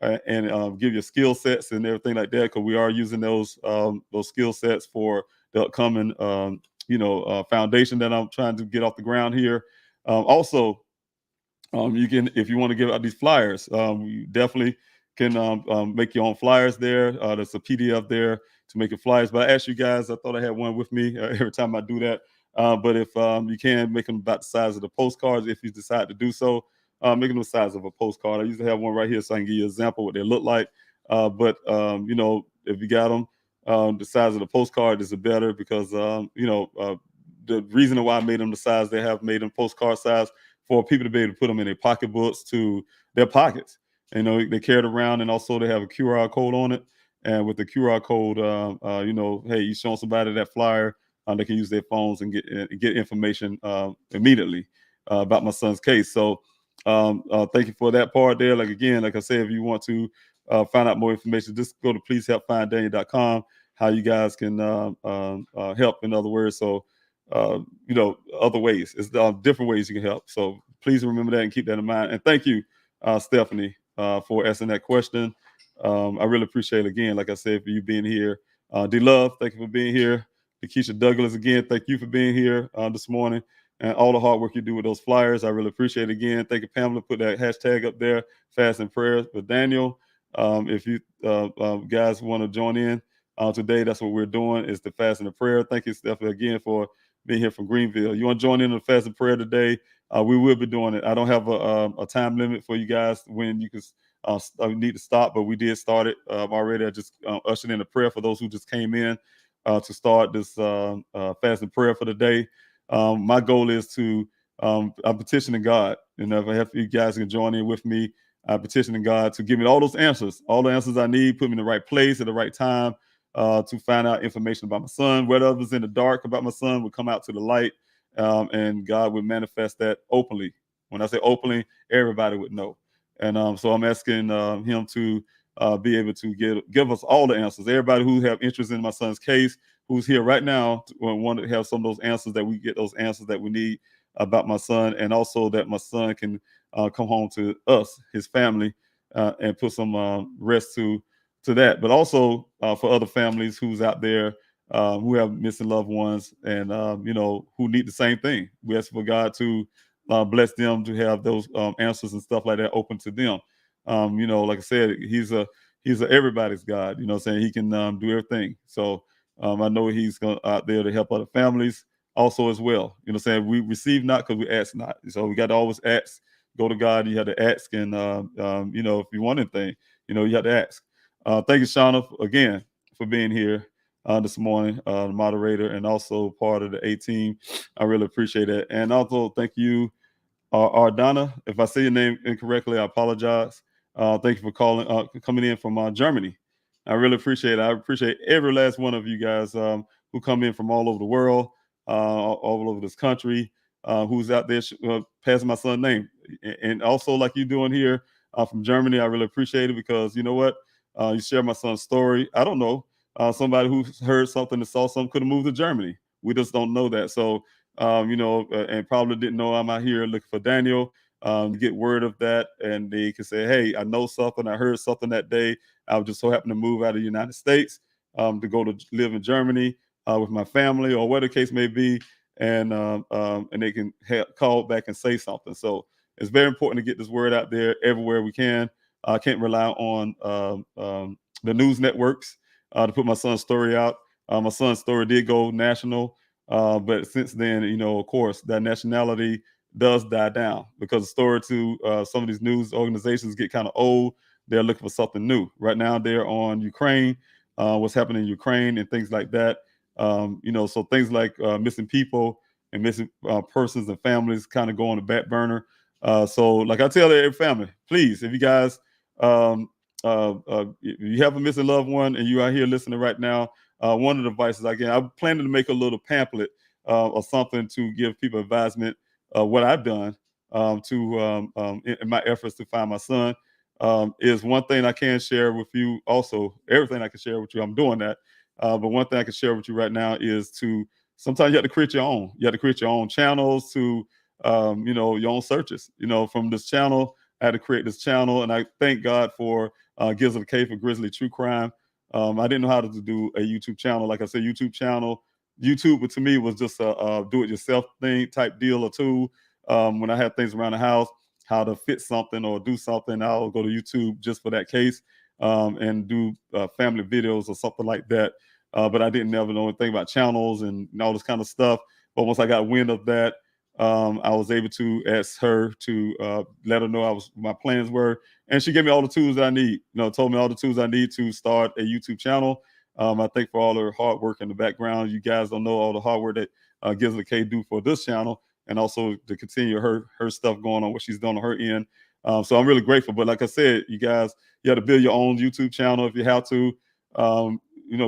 and give your skill sets and everything like that, because we are using those skill sets for the upcoming foundation that I'm trying to get off the ground here. Also, You can, if you want to give out these flyers, you definitely can make your own flyers there. There's a PDF there to make your flyers. But I asked you guys, I thought I had one with me every time I do that. But if you can make them about the size of the postcards, if you decide to do so, make them the size of a postcard. I usually have one right here so I can give you an example of what they look like. But if you got them, the size of the postcard is better because, the reason why I made them the size they have made them postcard size for people to be able to put them in their pocketbooks to their pockets. They carry it around, and also they have a QR code on it. And with the QR code, hey, you showing somebody that flyer, they can use their phones and get information immediately about my son's case. So thank you for that part there. Like I said, if you want to find out more information, just go to pleasehelpfinddaniel.com. How you guys can help, in other words. So other ways. It's different ways you can help. So please remember that and keep that in mind. And thank you, Stephanie, for asking that question. I really appreciate it again, like I said, for you being here. D-Love, thank you for being here. Lakeisha Douglas, again, thank you for being here this morning and all the hard work you do with those flyers. I really appreciate it again. Thank you, Pamela. Put that hashtag up there, fast and prayers with Daniel. If you guys want to join in today, that's what we're doing, is the fast and the prayer. Thank you, Stephanie, again, for being here from Greenville. You want to join in on the fast and prayer today? We will be doing it. I don't have a time limit for you guys when you can need to stop, but we did start it already. I just ushered in a prayer for those who just came in to start this fast and prayer for the day. My goal is to, I'm petitioning God, and if you guys can join in with me, I'm petitioning God to give me all the answers I need, put me in the right place at the right time, to find out information about my son. Whatever's in the dark about my son will come out to the light, and God would manifest that openly. When I say openly, everybody would know. And so I'm asking him to be able to give us all the answers. Everybody who have interest in my son's case, who's here right now, want to have some of those answers, that we get those answers that we need about my son, and also that my son can come home to us, his family, and put some rest to that. But also for other families who's out there who have missing loved ones, and who need the same thing. We ask for God to bless them to have those answers and stuff like that open to them. Like I said, he's a everybody's God. Saying he can do everything. So I know he's out there to help other families also as well. Saying we receive not because we ask not. So we got to always ask. Go to God. You have to ask, and if you want anything, you have to ask. Thank you, Shauna, again, for being here this morning, the moderator, and also part of the A team. I really appreciate it. And also thank you, Ardana. If I say your name incorrectly, I apologize. Thank you for coming in from Germany. I really appreciate it. I appreciate every last one of you guys who come in from all over the world, all over this country, who's out there passing my son's name. And also, like you doing here from Germany, I really appreciate it, because you know what? You share my son's story. I don't know. Somebody who heard something and saw something could have moved to Germany. We just don't know that. So, and probably didn't know I'm out here looking for Daniel. Get word of that, and they can say, hey, I know something. I heard something that day. I was just so happened to move out of the United States to go to live in Germany with my family, or whatever the case may be. And they can call back and say something. So it's very important to get this word out there everywhere we can. I can't rely on the news networks to put my son's story out. My son's story did go national, but since then, of course, that nationality does die down, because the story to some of these news organizations get kind of old. They're looking for something new. Right now, they're on Ukraine, what's happening in Ukraine and things like that. So things like missing people and missing persons and families kind of go on the back burner. So like I tell every family, please, if you guys, if you have a missing loved one and you are here listening right now, one of the advices I'm planning to make a little pamphlet or something to give people advisement what I've done in my efforts to find my son. Is one thing I can share with you. Also, everything I can share with you, I'm doing that. But one thing I can share with you right now is to sometimes you have to create your own. You have to create your own channels to, your own searches. From this channel, I had to create this channel, and I thank God for Gizzle the K for Grizzly True Crime. I didn't know how to do a YouTube channel. Like I said, YouTube to me was just a do-it-yourself thing type deal or tool. When I had things around the house, how to fix something or do something, I'll go to YouTube just for that case, and do family videos or something like that. But I didn't never know anything about channels and all this kind of stuff. But once I got wind of that, I was able to ask her to let her know my plans were, and she gave me all the tools that I need. Told me all the tools I need to start a YouTube channel. I thank for all her hard work in the background. You guys don't know all the hard work that Gizla K do for this channel, and also to continue her stuff going on, what she's done on her end. So I'm really grateful. But like I said, you guys, you have to build your own YouTube channel if you have to.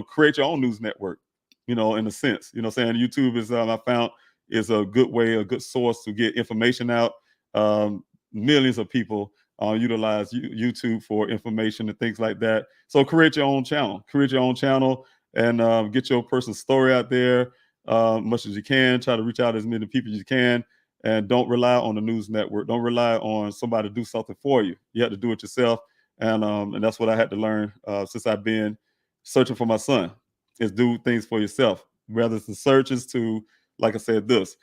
Create your own news network. In a sense, saying YouTube is I found is a good way, a good source to get information out. Millions of people utilize YouTube for information and things like that. So create your own channel. And get your personal story out there much as you can. Try to reach out as many people as you can. And don't rely on the news network. Don't rely on somebody to do something for you. You have to do it yourself. And that's what I had to learn since I've been searching for my son, is do things for yourself, rather than searches to, like I said, this.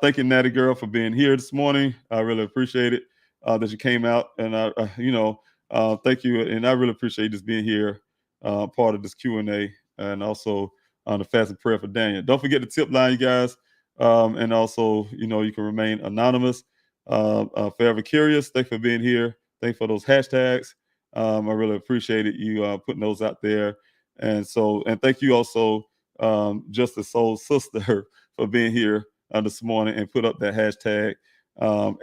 Thank you, Natty Girl, for being here this morning. I really appreciate it that you came out, and thank you, and I really appreciate you just being here, part of this Q&A, and also on the fast and prayer for Daniel. Don't forget the tip line, you guys, and also you can remain anonymous. Forever Curious, thanks for being here. Thanks for those hashtags. I really appreciate it, you putting those out there. And thank you also, Justice Soul Sister, for being here this morning and put up that hashtag.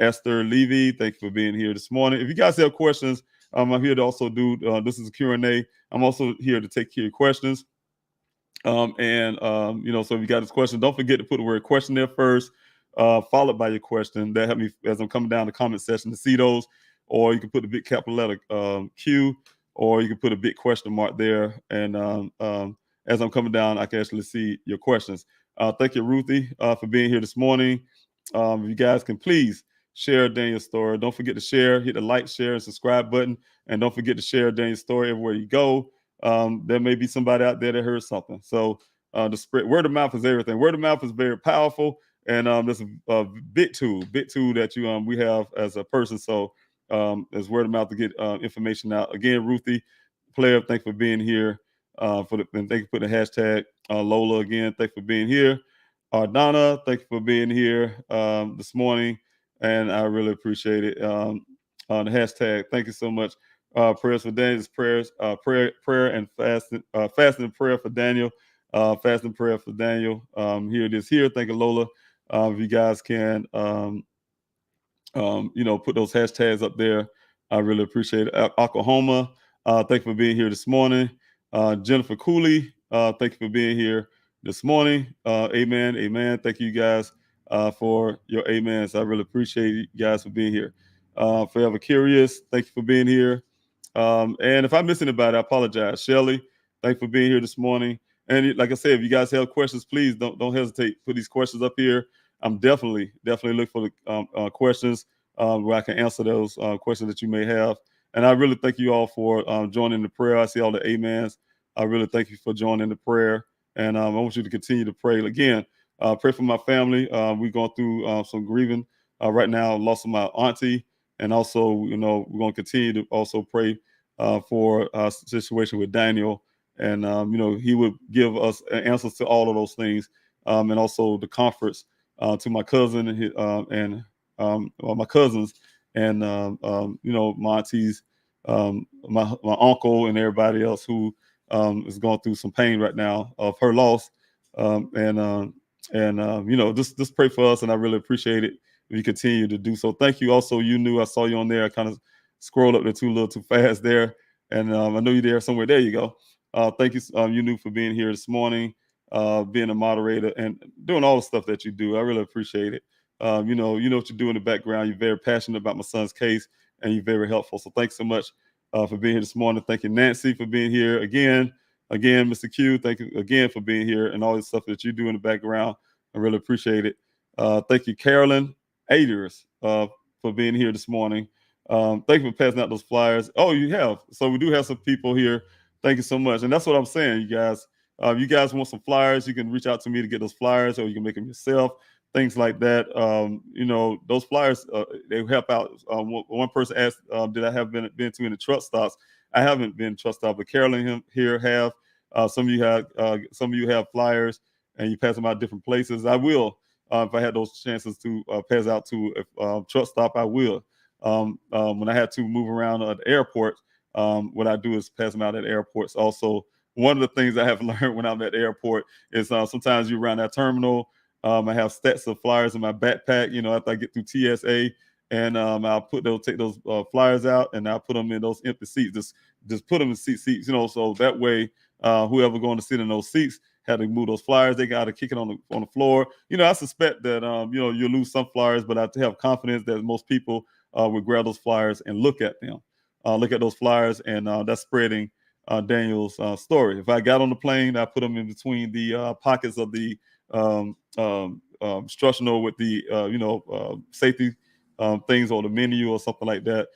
Esther Levy, thank you for being here this morning. If you guys have questions, I'm here to also do, this is a Q&A. I'm also here to take care of your questions. So if you got this question, don't forget to put the word question there first, followed by your question. That help me as I'm coming down the comment section to see those. Or you can put the big capital letter Q, or you can put a big question mark there. And as I'm coming down, I can actually see your questions. Thank you, Ruthie, for being here this morning. If you guys can please share Daniel's story. Don't forget to share, hit the like, share, and subscribe button. And don't forget to share Daniel's story everywhere you go. There may be somebody out there that heard something. So the spread, word of mouth is everything. Word of mouth is very powerful. And there's a big tool that we have as a person. So as word of mouth to get information out. Again, Ruthie, player, thanks for being here. And thank you for the hashtag. Lola, again, thanks for being here. Donna, thank you for being here this morning, and I really appreciate it. On the hashtag, thank you so much. Prayers for Daniel, prayer and fasting and prayer for Daniel. Fasting prayer for Daniel. Here it is here. Thank you, Lola. If you guys can put those hashtags up there, I really appreciate it. Oklahoma, thank you for being here this morning. Jennifer Cooley, thank you for being here this morning. Amen. Thank you guys for your amens. I really appreciate you guys for being here. Forever Curious, thank you for being here. And if I miss anybody, I apologize. Shelly, thank you for being here this morning. And like I said, if you guys have questions, please don't hesitate. Put these questions up here. I'm definitely looking for the questions where I can answer those questions that you may have. And I really thank you all for joining the prayer. I see all the amens. I really thank you for joining the prayer. And I want you to continue to pray. Again, pray for my family. We're going through some grieving right now. Loss of my auntie. And also, we're going to continue to also pray for a situation with Daniel. And, he would give us answers to all of those things. And also the comforts to my cousin and my cousins and, my aunties, my uncle and everybody else who is going through some pain right now of her loss. Just pray for us. And I really appreciate it if you continue to do so. Thank you. Also, I saw you on there. I kind of scrolled up there a little too fast there. And I know you're there somewhere. There you go. Thank you, for being here this morning, being a moderator and doing all the stuff that you do. I really appreciate it. You know what you do in the background. You're very passionate about my son's case, and you're very helpful. So thanks so much for being here this morning. Thank you, Nancy, for being here again, Mr. Q. Thank you again for being here and all the stuff that you do in the background. I really appreciate it. Thank you, Carolyn Aders, for being here this morning. Thank you for passing out those flyers. Oh, you have. So we do have some people here. Thank you so much. And that's what I'm saying, you guys. You guys want some flyers, you can reach out to me to get those flyers, or you can make them yourself. things like that. Those flyers, they help out. One person asked, did I have been to any truck stops? I haven't been to truck stops, but Carolyn here have. Some of you have flyers and you pass them out different places. I will, if I had those chances to pass out to a truck stop, I will. When I had to move around at the airport, what I do is pass them out at airports. Also, one of the things I have learned when I'm at the airport is sometimes you're around that terminal. I have stacks of flyers in my backpack, after I get through TSA, and I'll take those flyers out and I'll put them in those empty seats. Just put them in seats, so that way whoever going to sit in those seats had to move those flyers. They got to kick it on the floor. I suspect that you'll lose some flyers, but I have confidence that most people would grab those flyers and look at them, look at those flyers, and that's spreading Daniel's story. If I got on the plane, I put them in between the pockets of the instructional with the safety things or the menu or something like that.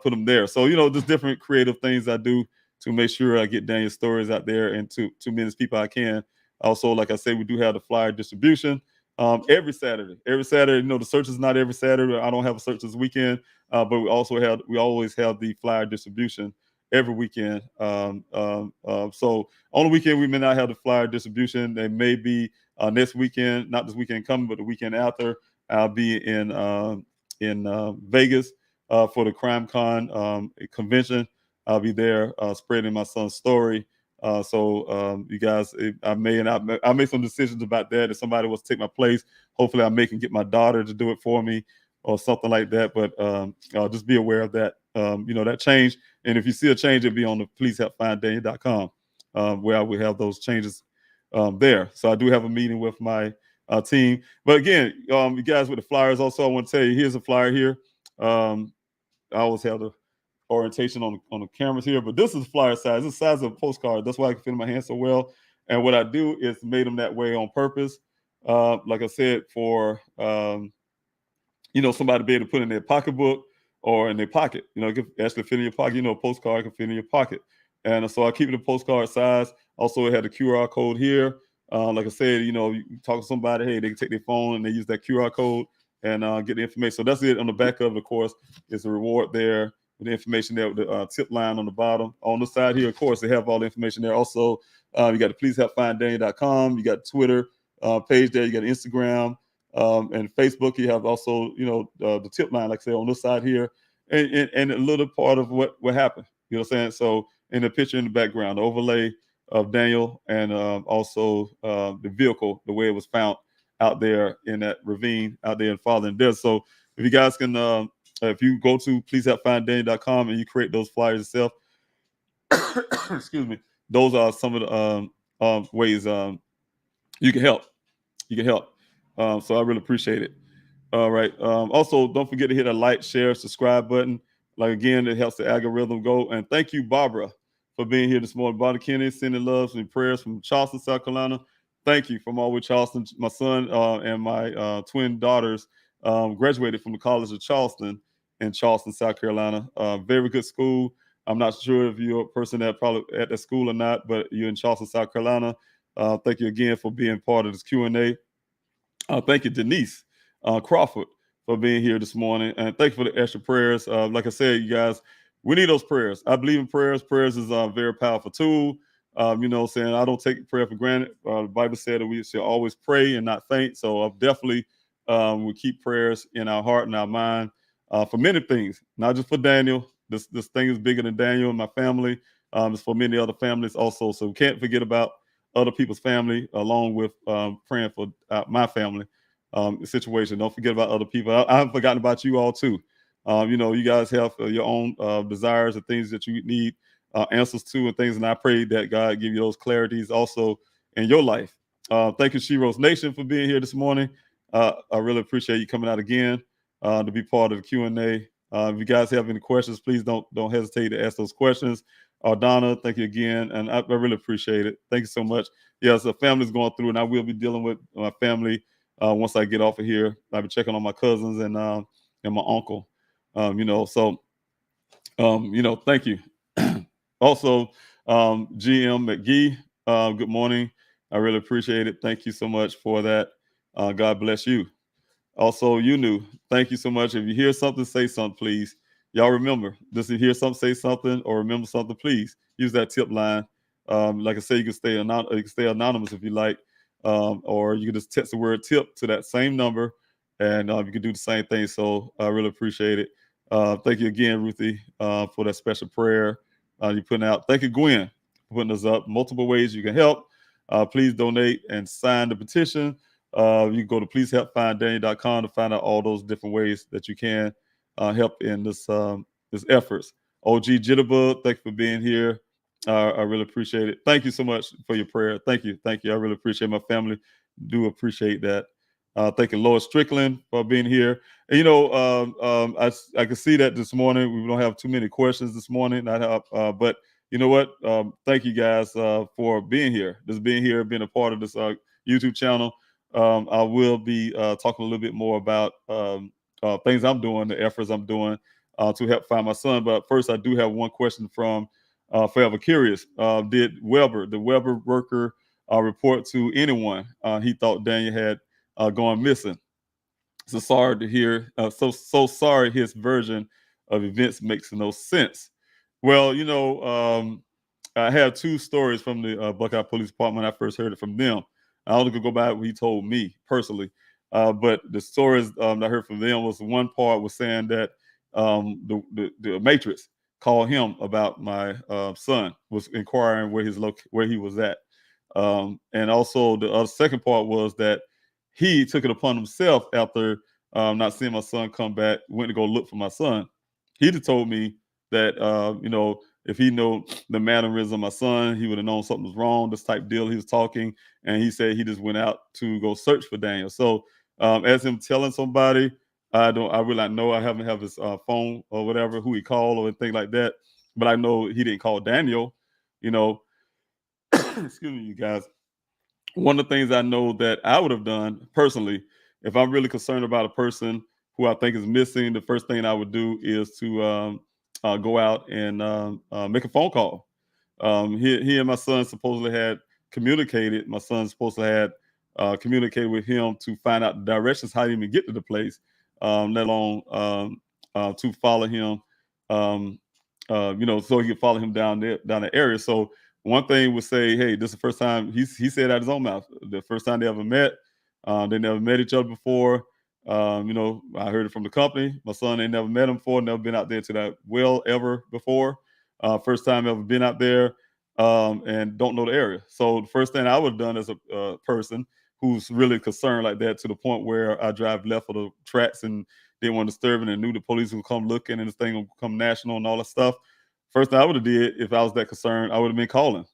Put them there. So just different creative things I do to make sure I get Daniel's stories out there and to many people I can. Also, like I said, we do have the flyer distribution every Saturday. The search is not every Saturday. I don't have a search this weekend, but we always have the flyer distribution every weekend. So on the weekend we may not have the flyer distribution. They may be next weekend, not this weekend coming, but the weekend after. I'll be in Vegas for the Crime Con convention. I'll be there spreading my son's story. So you guys, I made some decisions about that. If somebody was to take my place, hopefully I can get my daughter to do it for me or something like that. But just be aware of that, that change. And if you see a change, it'll be on the pleasehelpfinddaniel.com, where I will have those changes there. So I do have a meeting with my team. But again, you guys with the flyers, also I want to tell you, here's a flyer here. I always have the orientation on the cameras here, but this is flyer size. This is the size of a postcard. That's why I can fit in my hand so well. And what I do is made them that way on purpose. Like I said, for somebody to be able to put in their pocketbook or in their pocket. It can actually fit in your pocket. A postcard can fit in your pocket. And so I keep it a postcard size. Also, it had a QR code here. Like I said, you talk to somebody, hey, they can take their phone and they use that QR code and get the information. So that's it. On the back of it, of course, is the reward there. The information there with the tip line on the bottom. On the side here, of course, they have all the information there. Also, you got the pleasehelpfinddaniel.com. You got Twitter page there. You got Instagram and Facebook. You have also, the tip line, like I said, on this side here, and a little part of what happened. You know what I'm saying? So in the picture in the background, the overlay of Daniel and also the vehicle, the way it was found out there in that ravine out there in Father and Desert. So if you guys can. If you go to pleasehelpfinddaniel.com and you create those flyers yourself, excuse me, those are some of the ways you can help. So I really appreciate it. All right. Also, don't forget to hit a like, share, subscribe button. Like, again, it helps the algorithm go. And thank you, Barbara, for being here this morning. Barbara Kennedy, sending loves and prayers from Charleston, South Carolina. Thank you from all the way Charleston. My son and my twin daughters graduated from the College of Charleston in Charleston, South Carolina. Very good school. I'm not sure if you're a person that probably at the school or not, but you're in Charleston, South Carolina. Thank you again for being part of this Q&A. Thank you, Denise Crawford, for being here this morning. And thank you for the extra prayers. Like I said, you guys, we need those prayers. I believe in prayers. Prayers is a very powerful tool. I don't take prayer for granted. The Bible said that we should always pray and not faint. So definitely we keep prayers in our heart and our mind for many things, not just for Daniel. This thing is bigger than Daniel and my family. It's for many other families also. So we can't forget about other people's family, along with praying for my family situation. Don't forget about other people. I haven't forgotten about you all too. You guys have your own desires and things that you need answers to and things. And I pray that God give you those clarities also in your life. Thank you, She-Rose Nation, for being here this morning. I really appreciate you coming out again to be part of the Q&A. If you guys have any questions, please don't hesitate to ask those questions. Donna, thank you again, and I really appreciate it. Thank you so much. Yes, the family's going through, and I will be dealing with my family once I get off of here. I'll be checking on my cousins and my uncle. Thank you. Also, GM McGee, good morning. I really appreciate it. Thank you so much for that. God bless you. Also, you knew. Thank you so much. If you hear something, say something, please. Y'all remember, just if you hear something, say something, or remember something, please use that tip line. Like I say, you can stay anonymous if you like, or you can just text the word tip to that same number, and you can do the same thing. So I really appreciate it. Thank you again, Ruthie, for that special prayer you're putting out. Thank you, Gwen, for putting us up. Multiple ways you can help. Please donate and sign the petition. You can go to pleasehelpfinddaniel.com to find out all those different ways that you can help in this efforts. OG Jitterbug, thank you for being here. I really appreciate it. Thank you so much for your prayer. Thank you. I really appreciate my family. Do appreciate that. Thank you, Lois Strickland, for being here. And, I can see that this morning we don't have too many questions this morning. But you know what? Thank you guys for being here. Being a part of this YouTube channel. I will be talking a little bit more about things I'm doing, the efforts I'm doing to help find my son. But first, I do have one question from Forever Curious. Did the Weber worker report to anyone he thought Daniel had gone missing? So sorry to hear. So sorry. His version of events makes no sense. Well, I have two stories from the Buckeye Police Department. I first heard it from them. I only could go by what he told me personally. But the stories I heard from them was one part was saying that the matrix called him about my son, was inquiring where he was at. And also the second part was that he took it upon himself after not seeing my son come back, went to go look for my son. He just told me that, if he know the mannerism of my son, he would have known something was wrong, this type deal he was talking. And he said he just went out to go search for Daniel. So as him telling somebody, I really not know. I haven't have his phone or whatever, who he called or anything like that. But I know he didn't call Daniel, excuse me, you guys. One of the things I know that I would have done personally, if I'm really concerned about a person who I think is missing, the first thing I would do is to go out and make a phone call. He and my son supposedly had communicated. My son supposedly had communicated with him to find out the directions, how to even get to the place, let alone to follow him, so he could follow him down the area. So one thing would say, hey, this is the first time he said out of his own mouth, the first time they ever met. They never met each other before. I heard it from the company. My son ain't never met him before, never been out there to that well ever before. First time ever been out there, and don't know the area. So the first thing I would have done as a person who's really concerned like that, to the point where I drive left of the tracks and didn't want to disturb it and knew the police would come looking and this thing would become national and all that stuff. First thing I would have did, if I was that concerned, I would have been calling.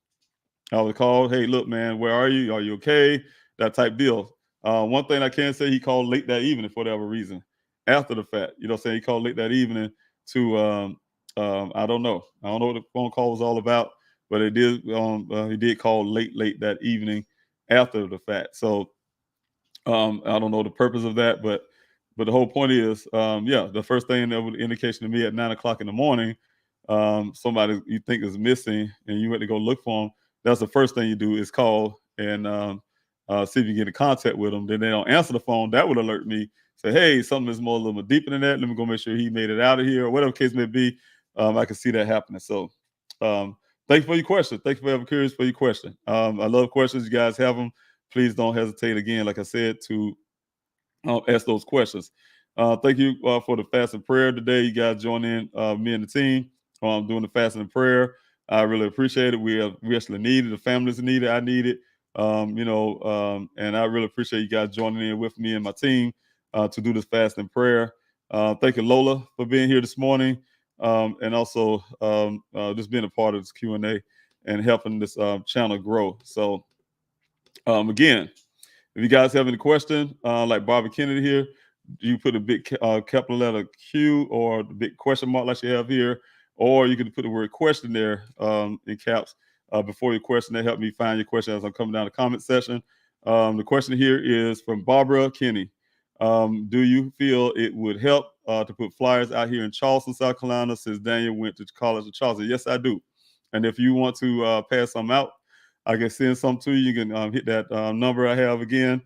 I would have called, hey, look, man, where are you? Are you okay? That type deal. One thing I can say, he called late that evening for whatever reason, after the fact. You know what I'm saying? He called late that evening to, I don't know. I don't know what the phone call was all about, but he did call late that evening after the fact. So I don't know the purpose of that, but the whole point is, the first thing that would indication to me at 9 o'clock in the morning, somebody you think is missing and you went to go look for them, that's the first thing you do is call and see if you get in contact with them. Then they don't answer the phone. That would alert me. Say, hey, something is more a little bit deeper than that. Let me go make sure he made it out of here, or whatever the case may be. I can see that happening. So thank you for your question. Thank you for ever curious for your question. I love questions. You guys have them. Please don't hesitate again, like I said, to ask those questions. Thank you for the fast and prayer today. You guys join in, me and the team doing the fasting and prayer. I really appreciate it. We actually need it. The families need it. I need it. And I really appreciate you guys joining in with me and my team to do this fast and prayer. Thank you, Lola, for being here this morning, and also just being a part of this Q&A and helping this channel grow. So again, if you guys have any question, like Barbara Kennedy here, you put a big capital letter Q or the big question mark like you have here, or you can put the word question there in caps before your question. That helped me find your question as I'm coming down the comment section. The question here is from Barbara Kinney. Do you feel it would help to put flyers out here in Charleston, South Carolina, since Daniel went to college in Charleston? Yes, I do. And if you want to pass some out, I can send some to you. You can hit that number I have again.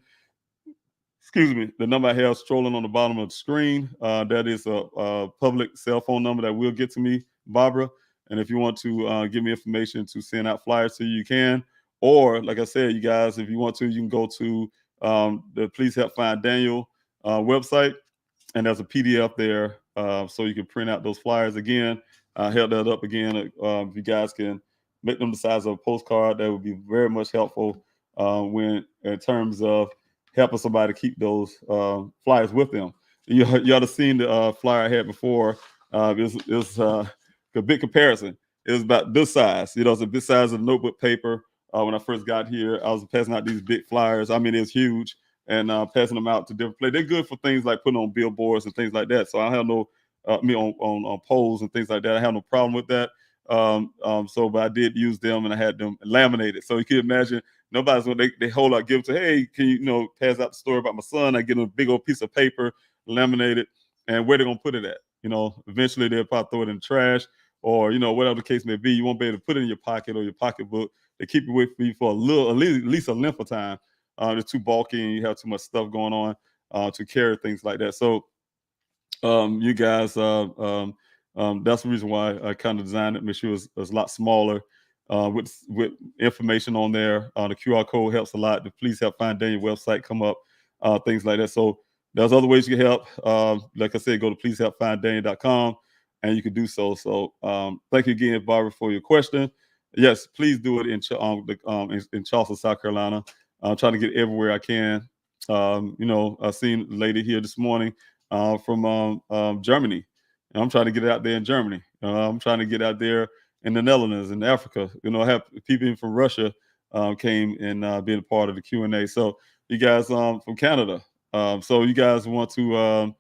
excuse me, the number I have strolling on the bottom of the screen, that is a public cell phone number that will get to me, Barbara. And if you want to give me information to send out flyers to you, you can. Or, like I said, you guys, if you want to, you can go to the Please Help Find Daniel website, and there's a PDF there, so you can print out those flyers. Again, I held that up again. If you guys can make them the size of a postcard, that would be very much helpful when in terms of helping somebody keep those flyers with them. You ought to seen the flyer I had before. It was a big comparison. It was about this size. You know, it's a big size of notebook paper. When I first got here, I was passing out these big flyers. I mean, it's huge, and passing them out to different places. They're good for things like putting on billboards and things like that. So I have no, on poles and things like that. I have no problem with that. But I did use them, and I had them laminated. So you can imagine nobody's when they hold out, give it to, hey, can you, pass out the story about my son? I get a big old piece of paper, laminated, and where they're gonna put it at? Eventually they'll probably throw it in the trash, or whatever the case may be. You won't be able to put it in your pocket or your pocketbook. They keep it with you for at least a length of time. It's too bulky and you have too much stuff going on to carry things like that. So you guys, that's the reason why I kind of designed it, make sure it was a lot smaller, with information on there. The QR code helps a lot. The Please Help Find Daniel website come up, things like that. So there's other ways you can help. Like I said, go to pleasehelpfinddaniel.com and you can do so. So thank you again, Barbara, for your question. Yes, please do it in Charleston, South Carolina. I'm trying to get everywhere I can. I've seen a lady here this morning from Germany, and I'm trying to get it out there in Germany. I'm trying to get out there in the Netherlands, in Africa. I have people from Russia came and being a part of the Q&A. So you guys from Canada. So you guys want to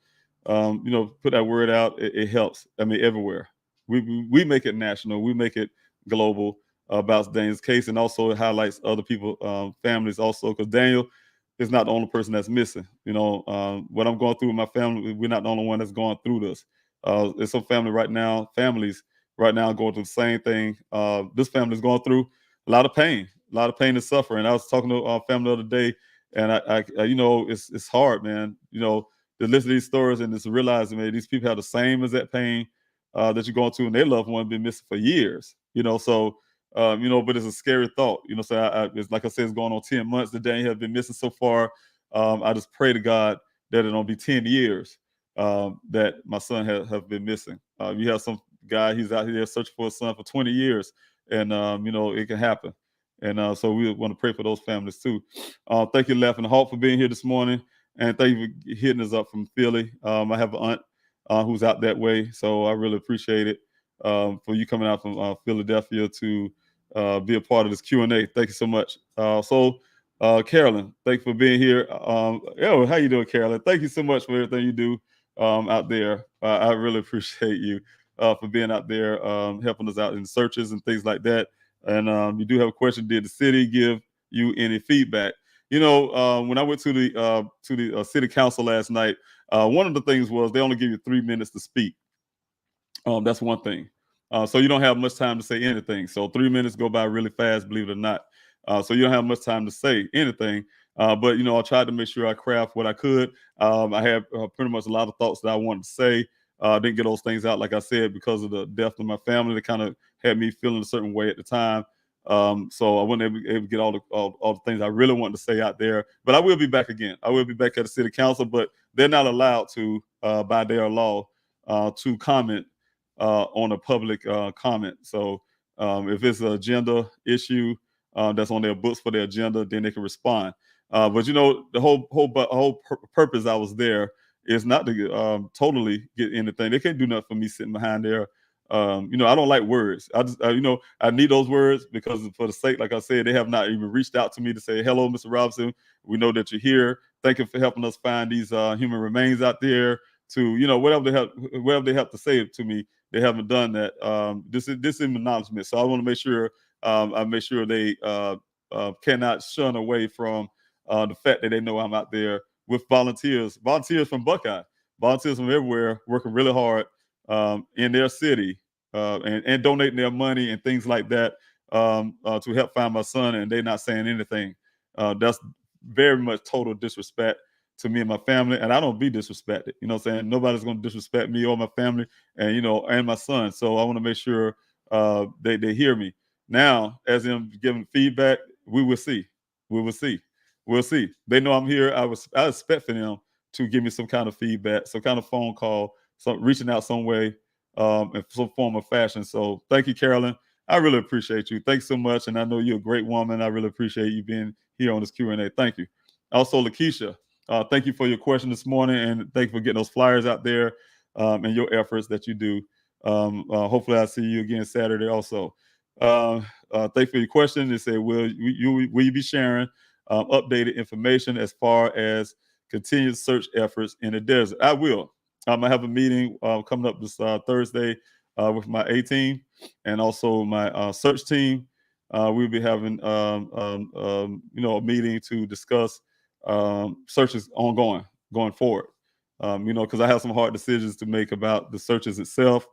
put that word out. It helps. I mean, everywhere. We make it national. We make it global about Daniel's case, and also it highlights other people, families also, because Daniel is not the only person that's missing. What I'm going through with my family, we're not the only one that's going through this. There's some families right now going through the same thing. This family is going through a lot of pain and suffering. I was talking to our family the other day, and I it's hard, man. To listen to these stories and just realizing, man, these people have the same exact pain that you're going through, and their loved one been missing for years. But it's a scary thought. So it's like I said, it's going on 10 months. The Daniel have been missing so far. I just pray to God that it don't be 10 years that my son have been missing. You have some guy, he's out here searching for his son for 20 years, and it can happen. And so we want to pray for those families too. Thank you, Laughing Hawk, for being here this morning, and thank you for hitting us up from Philly. I have an aunt who's out that way, so I really appreciate it for you coming out from Philadelphia to be a part of this Q&A. Thank you so much. Carolyn, thank you for being here. How you doing, Carolyn? Thank you so much for everything you do out there. I really appreciate you for being out there, helping us out in searches and things like that. And you do have a question: did the city give you any feedback? When I went to the city council last night, one of the things was they only give you 3 minutes to speak. That's one thing. So you don't have much time to say anything. So 3 minutes go by really fast, believe it or not. So you don't have much time to say anything. But I tried to make sure I craft what I could. I had pretty much a lot of thoughts that I wanted to say. Didn't get those things out, like I said, because of the death of my family. That kind of had me feeling a certain way at the time. So I wasn't able to get all the things I really wanted to say out there. But I will be back again. I will be back at the city council, but they're not allowed to, by their law, to comment on a public comment. So if it's an agenda issue that's on their books for their agenda, then they can respond. But the whole purpose I was there is not to totally get anything. They can't do nothing for me sitting behind there. I don't like words. I need those words because for the sake, like I said, they have not even reached out to me to say, hello, Mr. Robinson. We know that you're here. Thank you for helping us find these human remains out there. To whatever they have to say to me, they haven't done that. This is an acknowledgement. So I want to make sure I make sure they cannot shun away from the fact that they know I'm out there with volunteers from Buckeye, volunteers from everywhere, working really hard in their city and donating their money and things like that to help find my son, and they're not saying anything. That's very much total disrespect. to me and my family, and I don't be disrespected. You know what I'm saying? Nobody's going to disrespect me or my family, and and my son. So I want to make sure they hear me. Now, as I'm giving feedback, we will see. We will see. We'll see. They know I'm here. I expect for them to give me some kind of feedback, some kind of phone call, some reaching out some way, in some form of fashion. So thank you, Carolyn. I really appreciate you. Thanks so much. And I know you're a great woman. I really appreciate you being here on this Q&A. Thank you. Also, Lakeisha, thank you for your question this morning, and thank you for getting those flyers out there, and your efforts that you do. Hopefully I'll see you again Saturday also. Thank you for your question. They say, will you be sharing updated information as far as continued search efforts in the desert? I will. I have a meeting coming up this Thursday with my A team and also my search team. We'll be having a meeting to discuss searches going forward. Because I have some hard decisions to make about the searches itself,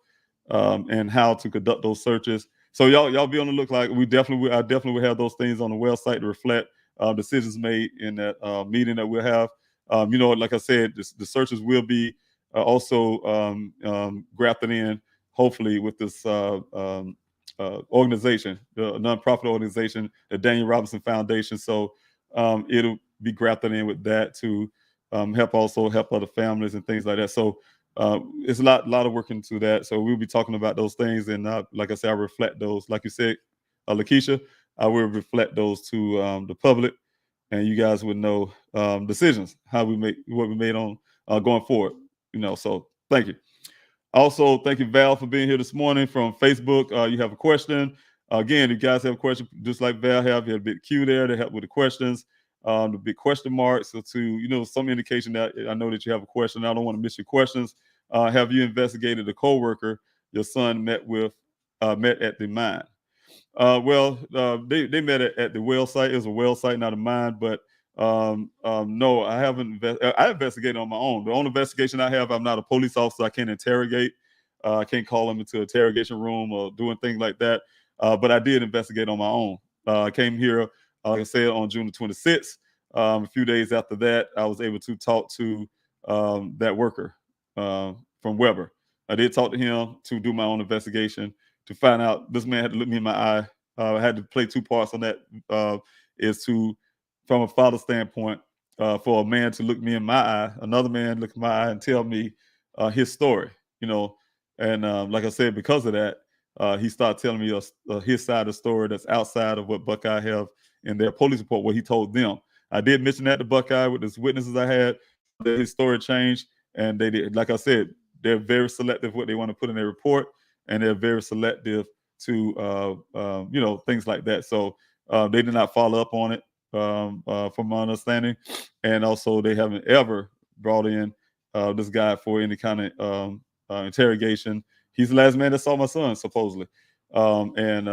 and how to conduct those searches. So y'all be on the look. Like I definitely will have those things on the website to reflect decisions made in that meeting that we'll have. Like I said, the searches will be also grafted in, hopefully, with this organization, the nonprofit organization, the Daniel Robinson Foundation. So it'll be grafted in with that to help other families and things like that. So it's a lot of work into that. So we'll be talking about those things, and like I said, I reflect those. Like you said, Lakeisha, I will reflect those to the public, and you guys would know decisions what we made on going forward. So thank you. Also, thank you, Val, for being here this morning from Facebook. You have a question. Again, if you guys have a question, just like Val have, you have a big Q there to help with the questions, the big question marks, so to, some indication that I know that you have a question. I don't want to miss your questions. Have you investigated a coworker your son met at the mine? They met at the well site. It was a well site, not a mine, but no, I haven't. I investigated on my own. The only investigation I have, I'm not a police officer. I can't interrogate. I can't call them into an interrogation room or doing things like that. But I did investigate on my own. I came here, like I said, on June the 26th. A few days after that, I was able to talk to that worker from Weber. I did talk to him to do my own investigation to find out. This man had to look me in my eye. I had to play two parts on that. Is to, from a father standpoint, for a man to look me in my eye, another man look in my eye and tell me his story, and like I said, because of that, he started telling me his side of the story that's outside of what Buckeye have in their police report, what he told them. I did mention that to Buckeye with his witnesses I had, that his story changed, and they did, like I said, they're very selective what they want to put in their report, and they're very selective to things like that. So they did not follow up on it, from my understanding, and also they haven't ever brought in this guy for any kind of interrogation. He's the last man that saw my son, supposedly. So, and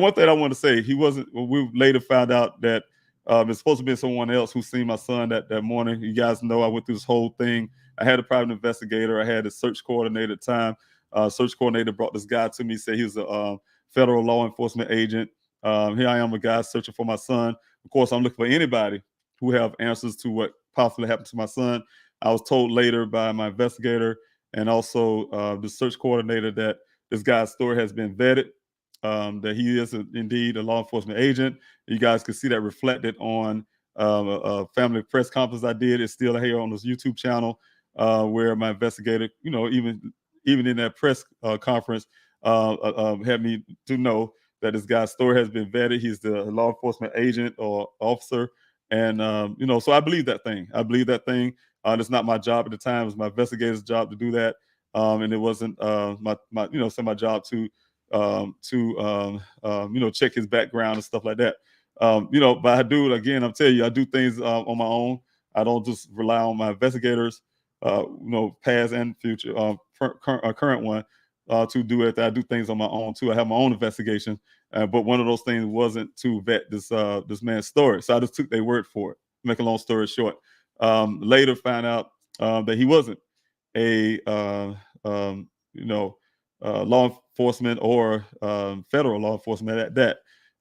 one thing I want to say, he wasn't. We later found out that it's supposed to be someone else who seen my son that morning. You guys know I went through this whole thing. I had a private investigator. I had a search coordinator at the time. Search coordinator brought this guy to me, said he was a federal law enforcement agent. Here I am, a guy searching for my son. Of course, I'm looking for anybody who have answers to what possibly happened to my son. I was told later by my investigator and also the search coordinator that this guy's story has been vetted, that he is indeed a law enforcement agent. You guys can see that reflected on a family press conference I did. It's still here on this YouTube channel, where my investigator, even in that press conference, had me to know that this guy's story has been vetted. He's the law enforcement agent or officer. And, so I believe that thing. It's not my job at the time. It was my investigator's job to do that. And it wasn't my job to check his background and stuff like that. But I do, again, I'm telling you, I do things on my own. I don't just rely on my investigators, past and future, current one, to do it. I do things on my own too. I have my own investigation, but one of those things wasn't to vet this man's story. So I just took their word for it. Make a long story short, later found out that he wasn't a law enforcement or federal law enforcement at that.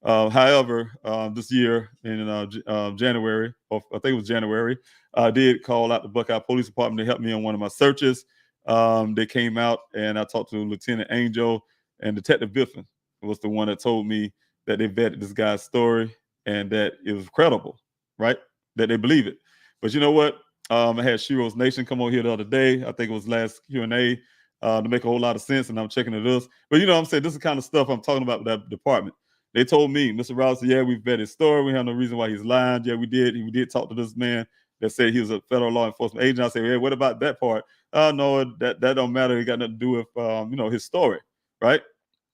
However, this year in January, or I think it was January, I did call out the Buckeye Police Department to help me on one of my searches. They came out and I talked to Lieutenant Angel, and Detective Biffin was the one that told me that they vetted this guy's story and that it was credible, right? That they believe it. But you know what? I had Shiro's Nation come over here the other day. I think it was last Q&A to make a whole lot of sense, and I'm checking it out. But you know what I'm saying? This is the kind of stuff I'm talking about with that department. They told me, Mr. Robinson, yeah, we vetted his story. We have no reason why he's lying. Yeah, we did. We did talk to this man that said he was a federal law enforcement agent. I said, yeah, what about that part? No, that don't matter. It got nothing to do with his story, right?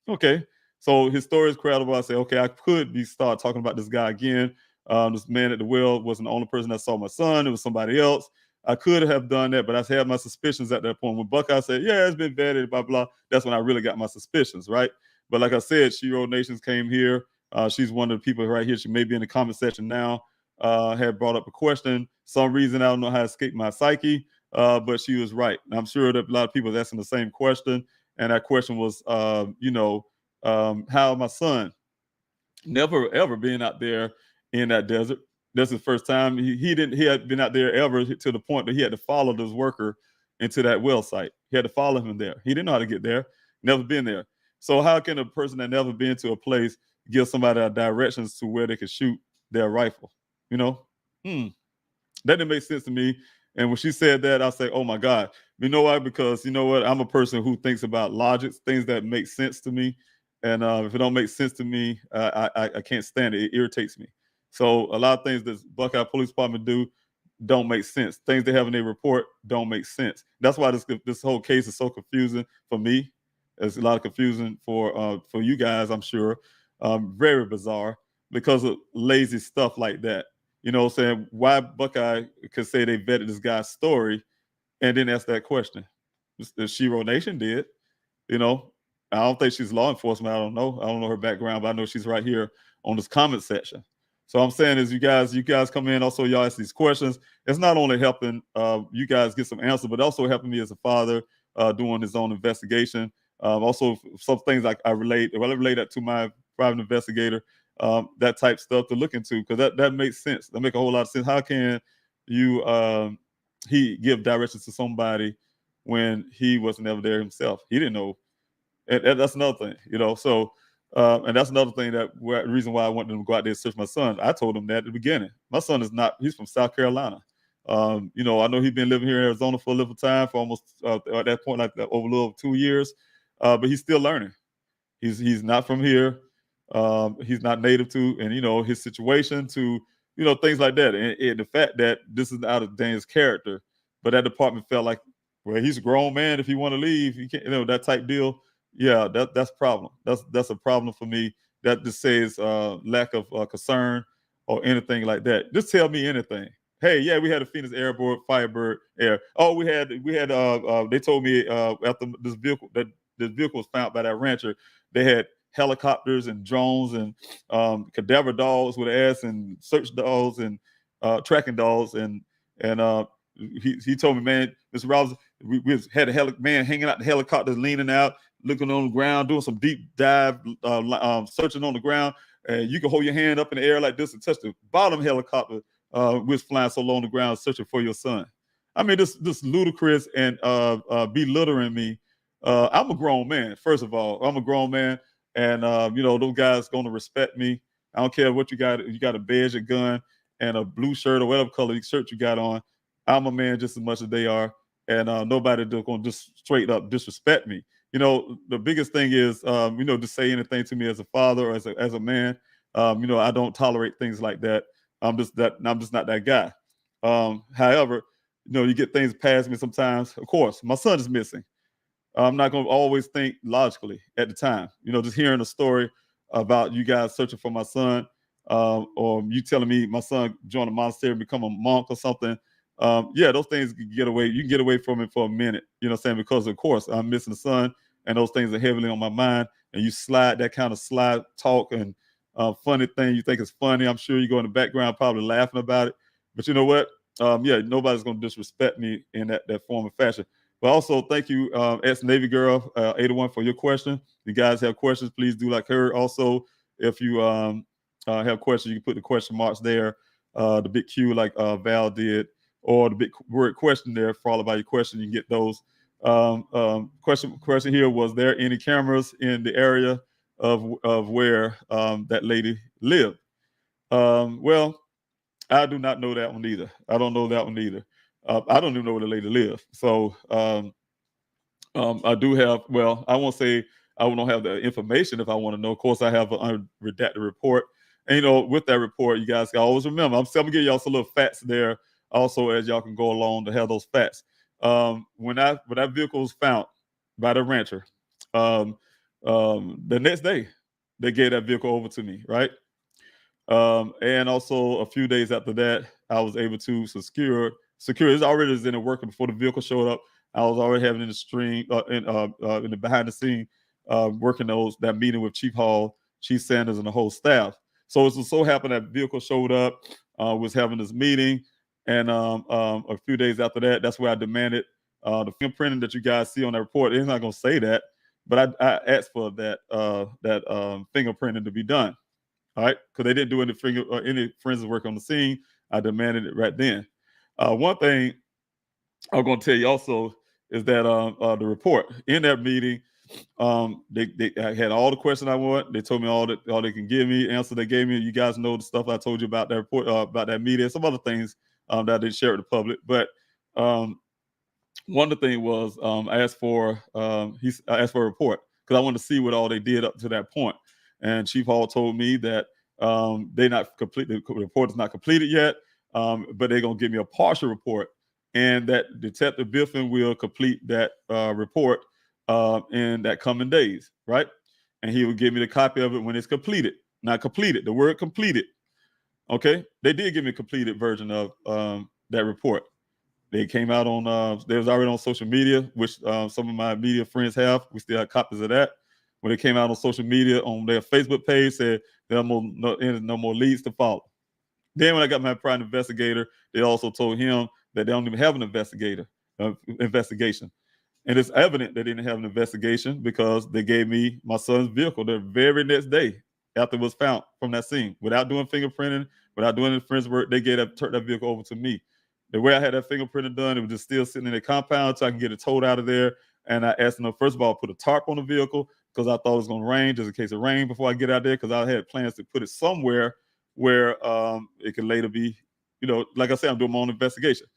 Okay. So his story is credible. I say, okay, I could start talking about this guy again. This man at the well wasn't the only person that saw my son. It was somebody else. I could have done that, but I had my suspicions at that point. When Buckeye said, yeah, it's been vetted, blah, blah, that's when I really got my suspicions, right? But like I said, Shiro Nations came here. She's one of the people right here. She may be in the comment section now. Had brought up a question. Some reason I don't know how to escape my psyche, but she was right. And I'm sure that a lot of people are asking the same question. And that question was, how my son never ever been out there in that desert. That's his first time. He had been out there ever to the point that he had to follow this worker into that well site. He had to follow him there. He didn't know how to get there. Never been there. So how can a person that never been to a place give somebody directions to where they can shoot their rifle? You know, that didn't make sense to me. And when she said that, I say, oh my God. You know why? Because you know what? I'm a person who thinks about logic, things that make sense to me. And if it don't make sense to me, I can't stand it. It irritates me. So a lot of things that Buckeye Police Department do don't make sense. Things they have in their report don't make sense. That's why this whole case is so confusing for me. There's a lot of confusion for you guys, I'm sure. Very bizarre because of lazy stuff like that. You know what I'm saying? Why Buckeye could say they vetted this guy's story and then ask that question. The Shiro Nation did. You know, I don't think she's law enforcement. I don't know her background, but I know she's right here on this comment section. So I'm saying is you guys come in, also y'all ask these questions. It's not only helping you guys get some answers, but also helping me as a father doing his own investigation. Also some things like I relate that to my private investigator, that type stuff to look into, because that makes sense. That make a whole lot of sense. How can you he give directions to somebody when he was never there himself? He didn't know. And that's another thing, you know. So, and that's another thing reason why I wanted them to go out there and search my son. I told him that at the beginning. My son is not. He's from South Carolina. You know, I know he's been living here in Arizona for a little time, for almost at that point, like over a little 2 years. But he's still learning. He's not from here. He's not native to, and you know, his situation to, you know, things like that, and the fact that this is out of Daniel's character, but that department felt like, well, he's a grown man. If he want to leave, he can't, you know, that type deal. Yeah, that's a problem. That's a problem for me. That just says lack of concern or anything like that. Just tell me anything. Hey, yeah, we had a Phoenix Airborne Firebird Air. Oh, we had. They told me after this vehicle was found by that rancher, they had helicopters and drones and cadaver dogs with ass and search dogs and tracking dogs and he told me, man, Mr. Robinson, we had a man hanging out the helicopters, leaning out, looking on the ground, doing some deep dive, searching on the ground. And you can hold your hand up in the air like this and touch the bottom helicopter, which flying so low on the ground, searching for your son. I mean, this ludicrous and belittling me. I'm a grown man. First of all, I'm a grown man, and you know, those guys going to respect me. I don't care what you got. You got a badge, a gun, and a blue shirt or whatever color shirt you got on. I'm a man just as much as they are, and nobody just going to just straight up disrespect me. You know, the biggest thing is, you know, to say anything to me as a father or as a man. You know, I don't tolerate things like that. I'm just not that guy. However, you know, you get things past me sometimes. Of course, my son is missing. I'm not going to always think logically at the time. You know, just hearing a story about you guys searching for my son, or you telling me my son joined a monastery and become a monk or something. Yeah, those things you can get away from it for a minute, you know what I'm saying? Because of course I'm missing a son and those things are heavily on my mind, and you slide that kind of slide talk and funny thing you think is funny. I'm sure you go in the background probably laughing about it, but you know what? Yeah, nobody's going to disrespect me in that form of fashion. But also thank you, ex-Navy girl 81 for your question. If you guys have questions, please do like her. Also, if you have questions, you can put the question marks there, the big Q like Val did, or the big word question there, followed by your question. You can get those. Question here: was there any cameras in the area of where that lady lived? Well, I do not know that one either. I don't know that one either. I don't even know where the lady lived. So I do have. Well, I won't say I don't have the information if I want to know. Of course, I have an unredacted report. And, you know, with that report, you guys can always remember, I'm going to give y'all some little facts there also as y'all can go along to have those facts. When that vehicle was found by the rancher, the next day, they gave that vehicle over to me, right? And also a few days after that, I was able to secure. It's already in the working before the vehicle showed up. I was already having in the stream, in the behind the scene, working that meeting with Chief Hall, Chief Sanders, and the whole staff. So it so happened that vehicle showed up, was having this meeting, and a few days after that, that's where I demanded the fingerprinting that you guys see on that report. It's not going to say that, but I asked for that fingerprinting to be done. All right, because they didn't do any forensic work on the scene. I demanded it right then. One thing I'm going to tell you also is that the report in that meeting, I had all the questions I want. They told me all they can give me, answer they gave me. You guys know the stuff I told you about that report, about that meeting, some other things that I didn't share with the public. But one of the things was I asked for a report because I wanted to see what all they did up to that point. And Chief Hall told me that they not complete the report is not completed yet, but they're gonna give me a partial report, and that Detective Biffin will complete that report in that coming days, right? And he will give me the copy of it when it's completed. Not completed, the word completed. Okay, they did give me a completed version of that report. They came out on, they was already on social media, which some of my media friends have. We still have copies of that. When they came out on social media, on their Facebook page, said there are no more leads to follow. Then when I got my private investigator, they also told him that they don't even have an investigation. And it's evident they didn't have an investigation because they gave me my son's vehicle the very next day after it was found from that scene. Without doing fingerprinting, without doing the forensic work, they turned that vehicle over to me. The way I had that fingerprinting done, it was just still sitting in the compound so I can get it towed out of there. And I asked them, first of all, put a tarp on the vehicle because I thought it was going to rain, just in case it rained before I get out there, because I had plans to put it somewhere where it could later be, you know, like I said, I'm doing my own investigation.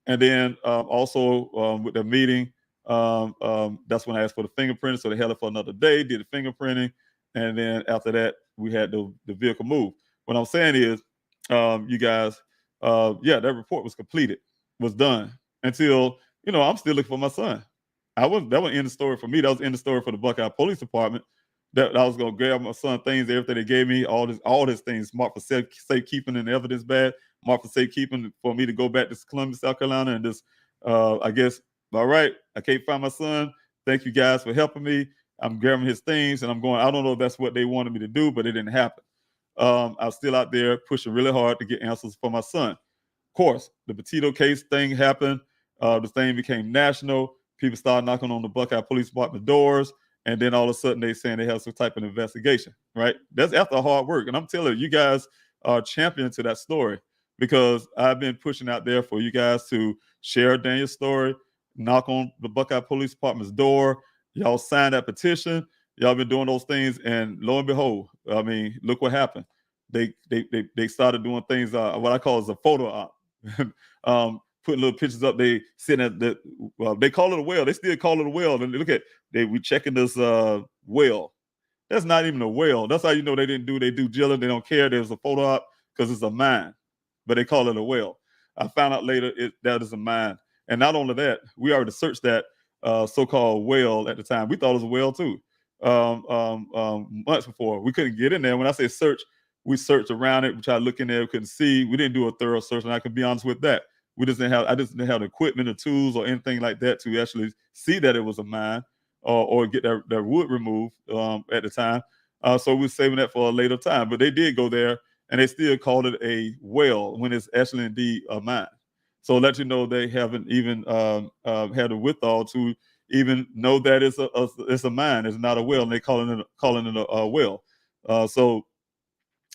And then also with the meeting, that's when I asked for the fingerprinting. So they held it for another day, did the fingerprinting. And then after that, we had the vehicle moved. What I'm saying is, you guys, that report was completed, was done until, you know, I'm still looking for my son. That wasn't end the story for me. That was end the story for the Buckeye Police Department. That I was gonna grab my son things, everything they gave me, all this things marked for safekeeping and evidence bad, marked for safekeeping for me to go back to Columbia, South Carolina, and just I guess, all right, I can't find my son. Thank you guys for helping me. I'm grabbing his things and I'm going. I don't know if that's what they wanted me to do, but it didn't happen. I was still out there pushing really hard to get answers for my son. Of course, the Petito case thing happened. The thing became national. People started knocking on the Buckeye Police Department doors, and then all of a sudden they saying they have some type of investigation, right? That's after hard work. And I'm telling you, you guys are champion to that story because I've been pushing out there for you guys to share Daniel's story, knock on the Buckeye Police Department's door. Y'all signed that petition. Y'all been doing those things, and lo and behold, I mean, look what happened. They started doing things, what I call is a photo op. Putting little pictures up. They sitting at they call it a well. They still call it a well. And look at we checking this well. That's not even a well. That's how you know they didn't do their due diligence. They don't care. There's a photo op because it's a mine, but they call it a well. I found out later that is a mine. And not only that, we already searched that so-called well at the time. We thought it was a well too. Months before, we couldn't get in there. When I say search, we searched around it. We tried to look in there. We couldn't see. We didn't do a thorough search, and I can be honest with that. I just didn't have the equipment or tools or anything like that to actually see that it was a mine or get that wood removed at the time. So we're saving that for a later time. But they did go there and they still called it a well when it's actually indeed a mine. So let you know they haven't even had the wherewithal to even know that it's a mine. It's not a well, and they calling it a well. So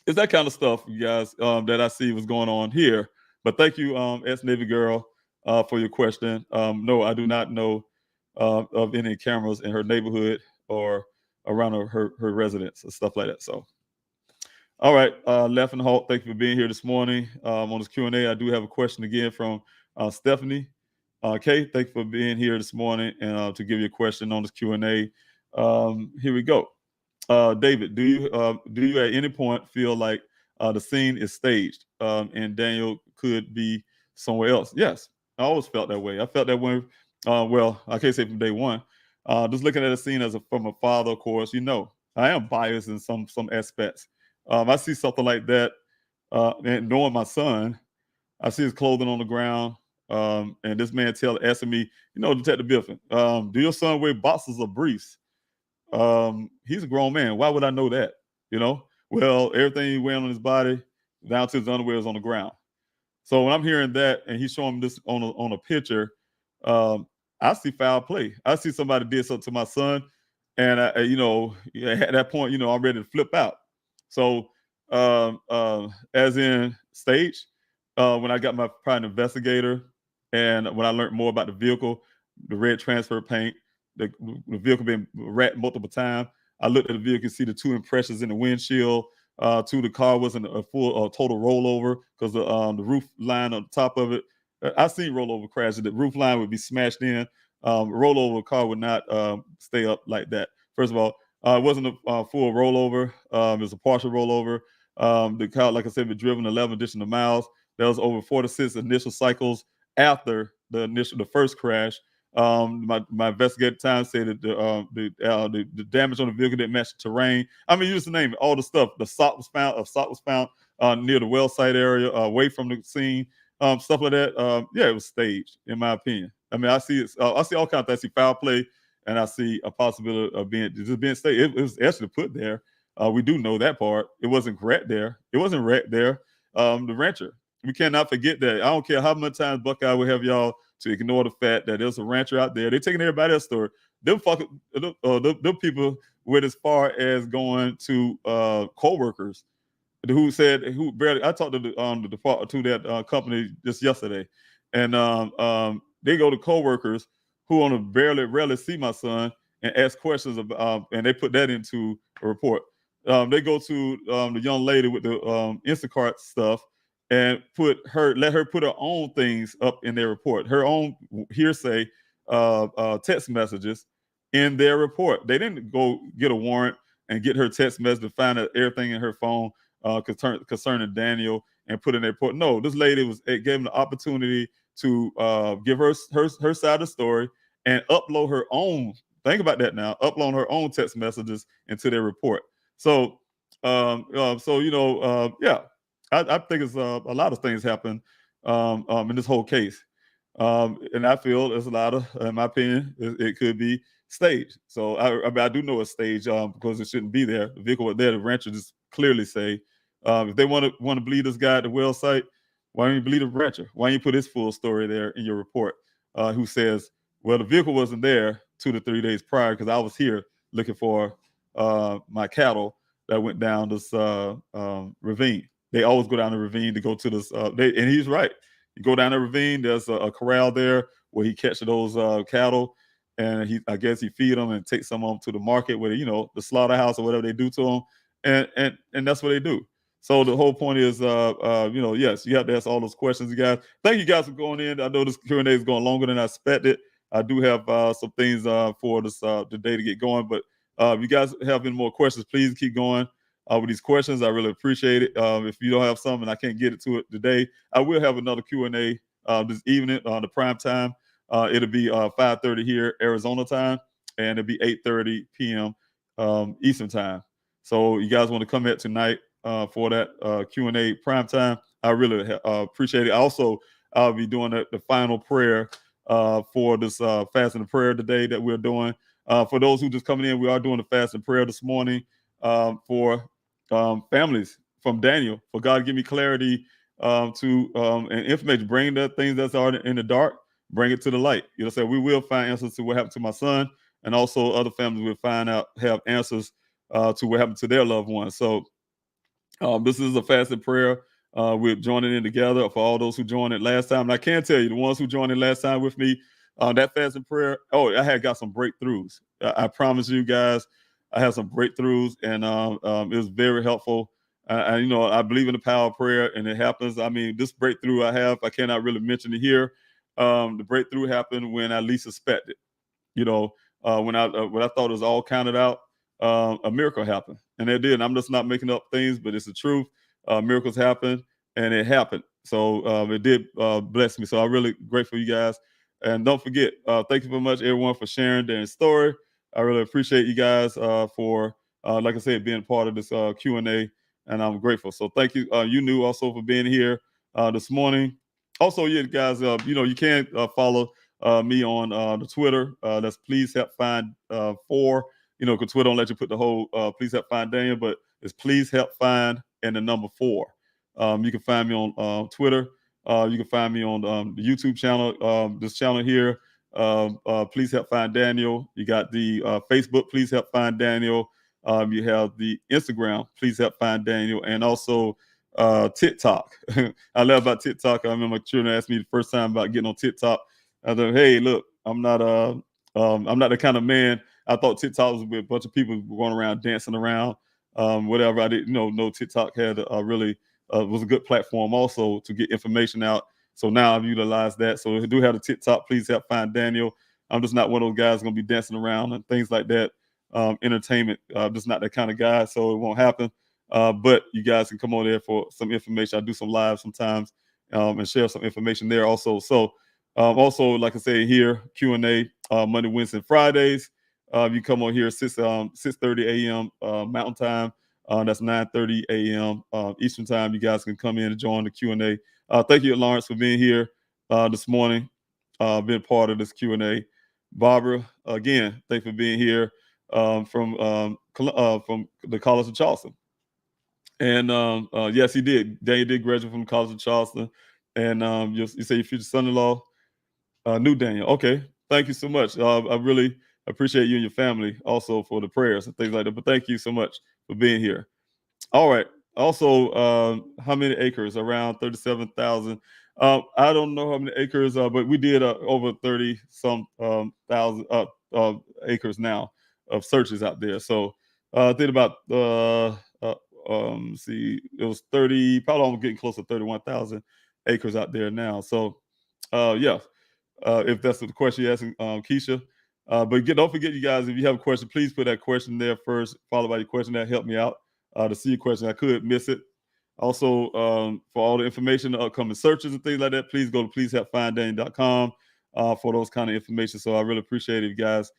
it's that kind of stuff, you guys, that I see was going on here. But thank you, ex-Navy girl, for your question. No, I do not know of any cameras in her neighborhood or around her residence or stuff like that. So, all right, Laughing Halt, thank you for being here this morning. On this Q&A, I do have a question again from Stephanie. Kay, thank you for being here this morning and to give you a question on this Q&A. Here we go. David, do you at any point feel like the scene is staged and Daniel could be somewhere else? Yes, I always felt that way. I felt that way. Well, I can't say from day one. Just looking at the scene from a father, of course, I am biased in some aspects. I see something like that, and knowing my son, I see his clothing on the ground, and this man asking me, Detective Biffin, do your son wear boxers or briefs? He's a grown man. Why would I know that? Well, everything he's wearing on his body, down to his underwear, is on the ground. So when I'm hearing that, and he's showing me this on a picture, I see foul play. I see somebody did something to my son, and at that point, I'm ready to flip out. So, as in stage, when I got my private investigator, and when I learned more about the vehicle, the red transfer paint, the vehicle being wrapped multiple times, I looked at the vehicle, see the two impressions in the windshield. The car wasn't a full total rollover because the roof line on the top of it. I've seen rollover crashes. The roof line would be smashed in. Rollover car would not stay up like that. First of all, it wasn't a full rollover. It was a partial rollover. The car, like I said, was driven 11 additional miles. There was over 46 initial cycles after the first crash. My investigator at the time said that the damage on the vehicle didn't match the terrain. I mean, you just name it, all the stuff. The sock was found near the well site area, away from the scene, stuff like that. Yeah, it was staged, in my opinion. I mean, I see all kinds of things. I see foul play, and I see a possibility of being staged. It was actually put there. We do know that part. It wasn't wrecked there. The rancher. We cannot forget that. I don't care how many times Buckeye will have y'all to ignore the fact that there's a rancher out there. They're taking everybody else's story. Them people went as far as going to co-workers who barely. I talked to that company just yesterday, and they go to co-workers who rarely see my son and ask questions about, and they put that into a report. They go to the young lady with the Instacart stuff and let her put her own things up in their report, her own hearsay text messages in their report. They didn't go get a warrant and get her text message to find out everything in her phone concerning Daniel and put in their report. No, this lady gave them the opportunity to give her side of the story and upload her own. Think about that now. Upload her own text messages into their report. So, yeah. I think it's a lot of things happen in this whole case. And I feel there's a lot of, in my opinion, it could be staged. So I do know it's staged because it shouldn't be there. The vehicle was there. The rancher just clearly say, if they want to believe this guy at the well site, why don't you believe the rancher? Why don't you put his full story there in your report? Who says, well, the vehicle wasn't there 2 to 3 days prior because I was here looking for my cattle that went down this ravine. They always go down the ravine to go to this. And he's right. You go down the ravine. There's a corral there where he catches those cattle, and I guess he feed them and take some of them to the market where the slaughterhouse or whatever they do to them, and that's what they do. So the whole point is, yes, you have to ask all those questions, you guys. Thank you guys for going in. I know this Q&A is going longer than I expected. I do have some things for this today to get going, but if you guys have any more questions, please keep going. With these questions, I really appreciate it. If you don't have some and I can't get to it today, I will have another Q&A this evening on the prime time. It'll be 5:30 here Arizona time, and it'll be 8:30 p.m. Eastern time. So you guys want to come at tonight for that Q&A prime time? I really appreciate it. Also, I'll be doing the final prayer for this fasting and prayer today that we're doing. For those who just coming in, we are doing the fast and prayer this morning for families from Daniel, for God to give me clarity and information, bring the things that's already in the dark, bring it to the light. We will find answers to what happened to my son, and also other families will have answers to what happened to their loved ones. So this is a fasted prayer. We're joining in together for all those who joined it last time. And I can tell you, the ones who joined it last time with me, that fasted prayer, I had got some breakthroughs. I promise you guys, I had some breakthroughs, and it was very helpful. I believe in the power of prayer, and it happens. I mean, this breakthrough I cannot really mention it here. The breakthrough happened when I least suspected. When I thought it was all counted out, a miracle happened, and it did. And I'm just not making up things, but it's the truth. Miracles happen, and it happened. So it did bless me. So I'm really grateful, you guys. And don't forget, thank you very much, everyone, for sharing their story. I really appreciate you guys for, like I said, being part of this Q&A, and I'm grateful. So thank you, you knew also for being here this morning. Also, you guys, you can follow me on the Twitter. That's Please Help Find 4. Because Twitter don't let you put the whole Please Help Find Daniel, but it's Please Help Find and the number 4. You can find me on Twitter. You can find me on the YouTube channel, this channel here. Please Help Find Daniel. You got the Facebook, Please Help Find Daniel. You have the Instagram, Please Help Find Daniel, and also TikTok. I love about TikTok. I remember my children asked me the first time about getting on TikTok. I thought, hey, look, I'm not the kind of man. I thought TikTok was a bunch of people going around dancing around, whatever. I didn't know TikTok had really was a good platform also to get information out. So now I've utilized that. So if you do have a TikTok, Please Help Find Daniel. I'm just not one of those guys going to be dancing around and things like that. Entertainment, I'm just not that kind of guy, so it won't happen. But you guys can come on there for some information. I do some live sometimes and share some information there also. So also, like I say here, Q&A Monday, Wednesday, Fridays. You come on here 6:30 a.m. Mountain Time. That's 9:30 a.m. Eastern Time. You guys can come in and join the Q&A. Thank you, Lawrence, for being here this morning, being part of this Q&A. Barbara, again, thanks for being here from the College of Charleston. And yes, he did. Daniel did graduate from the College of Charleston. And you say your future son-in-law knew Daniel. Okay, thank you so much. I really appreciate you and your family also for the prayers and things like that. But thank you so much for being here. All right. Also, how many acres? Around 37,000. I don't know how many acres, but we did over 30-some thousand acres now of searches out there. So I did about see, it was 30, probably almost getting close to 31,000 acres out there now. So yeah, if that's the question you're asking, Keisha. But don't forget, you guys, if you have a question, please put that question there first, followed by your question. That helped me out to see your question. I could miss it. Also, for all the information, the upcoming searches and things like that, please go to pleasehelpfinddaniel.com for those kind of information. So I really appreciate it if you guys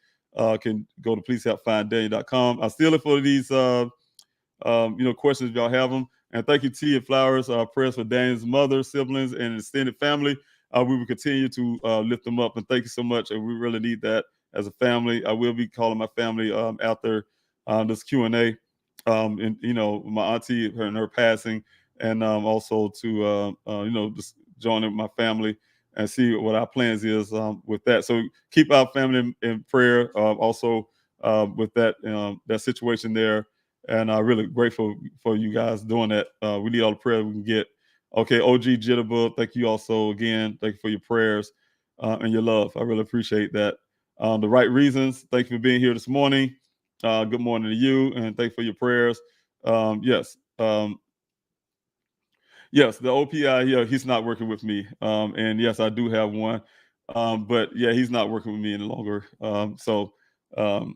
can go to pleasehelpfinddaniel.com. I still look for these questions if y'all have them. And thank you, Tia Flowers. Prayers for Daniel's mother, siblings, and extended family. We will continue to lift them up. And thank you so much. And we really need that as a family. I will be calling my family after this Q&A. And my auntie and her passing, and also to just joining my family and see what our plans is with that. So keep our family in prayer. Also with that that situation there, and I'm really grateful for you guys doing that. We need all the prayer we can get. Okay, OG Jitterbug, thank you also again. Thank you for your prayers and your love. I really appreciate that. The right reasons. Thank you for being here this morning. Good morning to you, and thank you for your prayers. Yes, the OPI, yeah, he's not working with me. And yes, I do have one. But yeah, he's not working with me any longer. So no.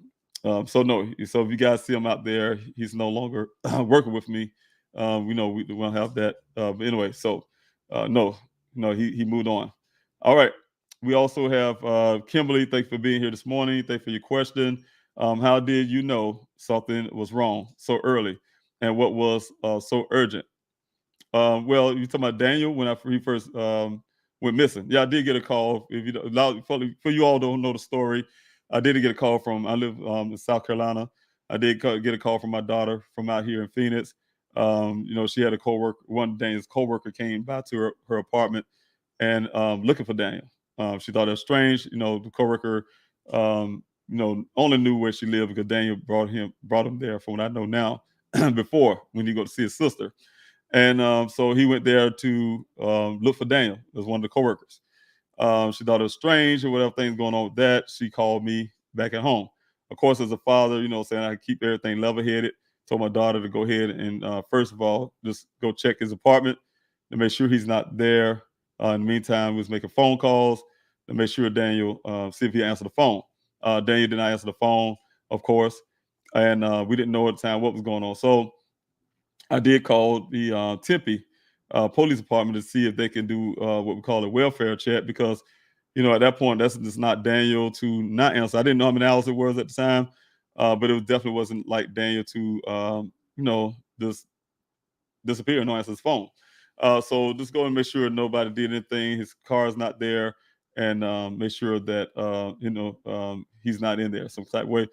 So if you guys see him out there, he's no longer working with me. We know we won't have that. But anyway, so no, he moved on. All right. We also have Kimberly. Thanks for being here this morning. Thanks for your question. How did you know something was wrong so early, and what was so urgent? Well, you talking about Daniel when he first went missing? Yeah, I did get a call. If you for you all don't know the story, I did get a call from. I live in South Carolina. I did get a call from my daughter from out here in Phoenix. She had a coworker. One Daniel's coworker came by to her apartment and looking for Daniel. She thought it was strange. The coworker only knew where she lived because Daniel brought him there, from what I know now, before when he go to see his sister. And so he went there to look for Daniel as one of the coworkers. She thought it was strange or whatever things going on with that. She called me back at home. Of course, as a father, saying I keep everything level-headed. Told my daughter to go ahead and first of all, just go check his apartment to make sure he's not there. In the meantime, we was making phone calls to make sure Daniel, see if he answered the phone. Daniel did not answer the phone, of course, and we didn't know at the time what was going on. So I did call the Tempe Police Department to see if they can do what we call a welfare check, because at that point that's just not Daniel to not answer. I didn't know how many hours it was at the time, but it definitely wasn't like Daniel to just disappear and not answer his phone. So just go and make sure nobody did anything. His car is not there, and make sure that he's not in there some type of way.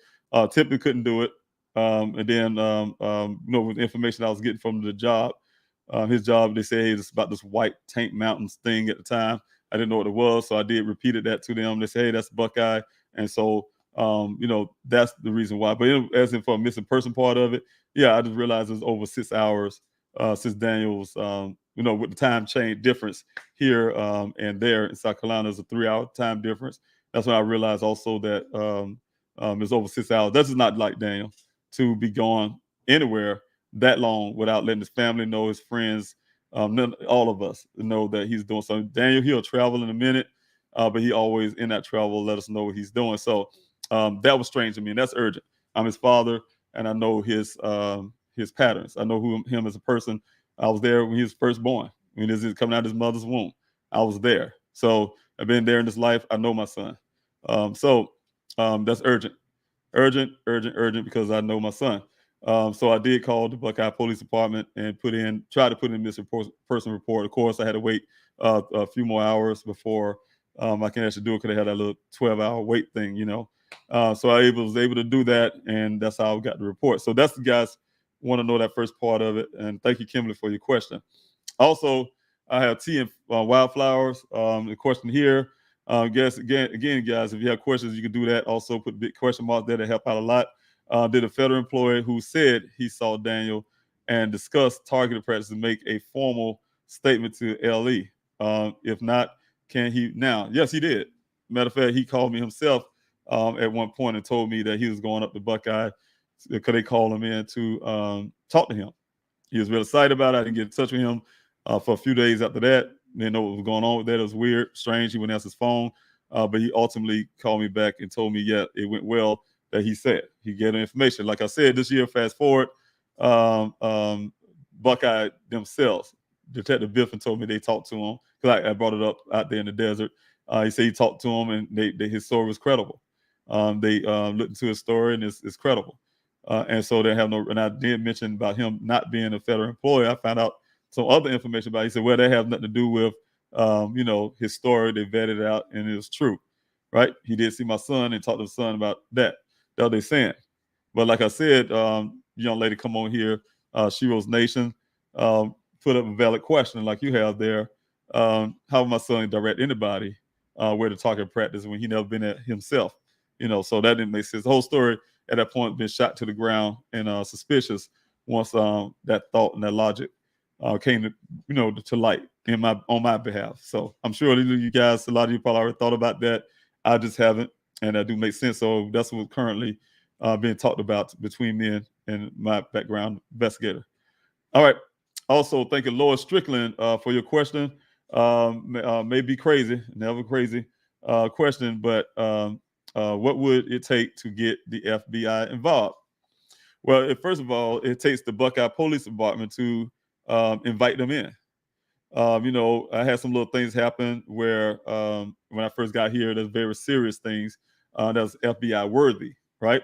Tempe couldn't do it. And then, with the information I was getting from the job, his job, they say it's about this white tank mountains thing at the time. I didn't know what it was, so I did repeated that to them. They say, hey, that's Buckeye. And so, that's the reason why. But as in for a missing person part of it, yeah, I just realized it was over 6 hours since Daniel's, with the time change difference here and there in South Carolina, is a 3-hour time difference. That's when I realized also that it's over 6 hours. That's just not like Daniel to be gone anywhere that long without letting his family know, his friends, all of us know that he's doing something. Daniel, he'll travel in a minute, but he always in that travel let us know what he's doing. So that was strange to me, and that's urgent. I'm his father, and I know his patterns. I know him as a person. I was there when he was first born. When he was coming out of his mother's womb, I was there. So I've been there in this life. I know my son. So that's urgent. Urgent, because I know my son. So I did call the Buckeye Police Department and try to put in this person report. Of course, I had to wait a few more hours before I can actually do it, because they had that little 12-hour wait thing, So I was able to do that, and that's how I got the report. So that's the guys want to know that first part of it. And thank you, Kimberly, for your question. Also, I have tea and wildflowers. The question here. Guys, again, guys, if you have questions, you can do that. Also, put big question marks there to help out a lot. Did a federal employee who said he saw Daniel and discussed targeted practices make a formal statement to LE? If not, can he now? Yes, he did. Matter of fact, he called me himself at one point and told me that he was going up to Buckeye because they called him in to talk to him. He was real excited about it. I didn't get in touch with him for a few days after that. Didn't know what was going on with that. It was weird, strange. He wouldn't answer his phone, but he ultimately called me back and told me, yeah, it went well, that he said. He gave the information. Like I said, this year, fast forward, Buckeye themselves, Detective Biffin told me they talked to him, because I brought it up out there in the desert. He said he talked to him, and his story was credible. They looked into his story, and it's credible. And so they have and I did mention about him not being a federal employee. I found out some other information about it. He said, well, that has nothing to do with, his story. They vetted it out, and it was true, right? He did see my son and talk to the son about that. That's what they're saying. But like I said, young lady come on here, Shiro's Nation, put up a valid question like you have there. How would my son direct anybody where to talk and practice when he never been at himself? So that didn't make sense. The whole story at that point been shot to the ground and suspicious once that thought and that logic came to light on my behalf. So I'm sure you guys, a lot of you probably already thought about that. I just haven't, and that do make sense. So that's what's currently being talked about between me and my background investigator. All right. Also, thank you, Lois Strickland, for your question. May be crazy, never crazy question, but what would it take to get the FBI involved? Well, first of all, it takes the Buckeye Police Department to invite them in. I had some little things happen where when I first got here, there's very serious things that's FBI worthy, right?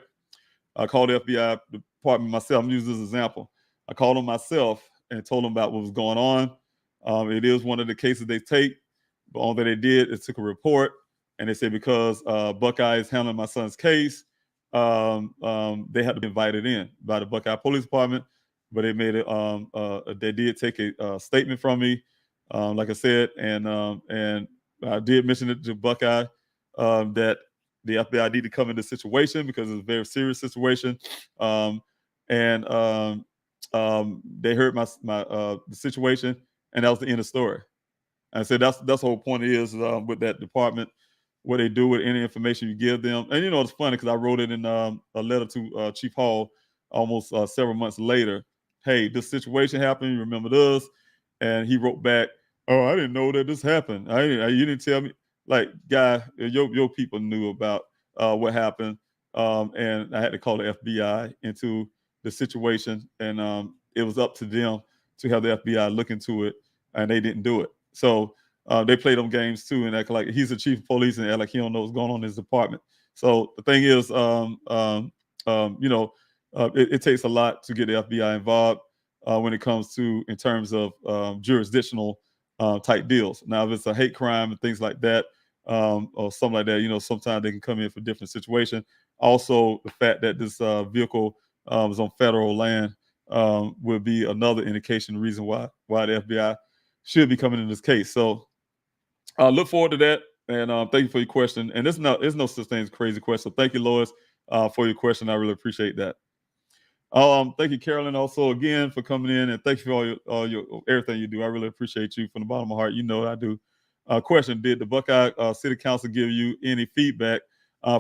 I called the FBI department myself. I'm using this example. I called them myself and told them about what was going on. It is one of the cases they take, but all that they did is took a report, and they said because Buckeye is handling my son's case, they had to be invited in by the Buckeye Police Department. But they made it. They did take a statement from me, like I said, and I did mention it to Buckeye that the FBI need to come in this situation because it's a very serious situation. And they heard the situation, and that was the end of the story. And I said that's the whole point is with that department, what they do with any information you give them. And it's funny because I wrote it in a letter to Chief Hall almost several months later. Hey, this situation happened. You remember this? And he wrote back, "Oh, I didn't know that this happened. You didn't tell me." Like, guy, your people knew about what happened, and I had to call the FBI into the situation, and it was up to them to have the FBI look into it, and they didn't do it. So they play them games too, and act like he's the chief of police and act like he don't know what's going on in his department. So the thing is, it takes a lot to get the FBI involved when it comes to in terms of jurisdictional type deals. Now, if it's a hate crime and things like that, or something like that, sometimes they can come in for different situations. Also, the fact that this vehicle was on federal land will be another indication, reason why the FBI should be coming in this case. So I look forward to that, and thank you for your question. And there's no such thing as a crazy question. So thank you, Lois, for your question. I really appreciate that. Thank you, Carolyn, also again for coming in, and thank you for all your everything you do. I really appreciate you from the bottom of my heart. You know what I do. Question: did the Buckeye City Council give you any feedback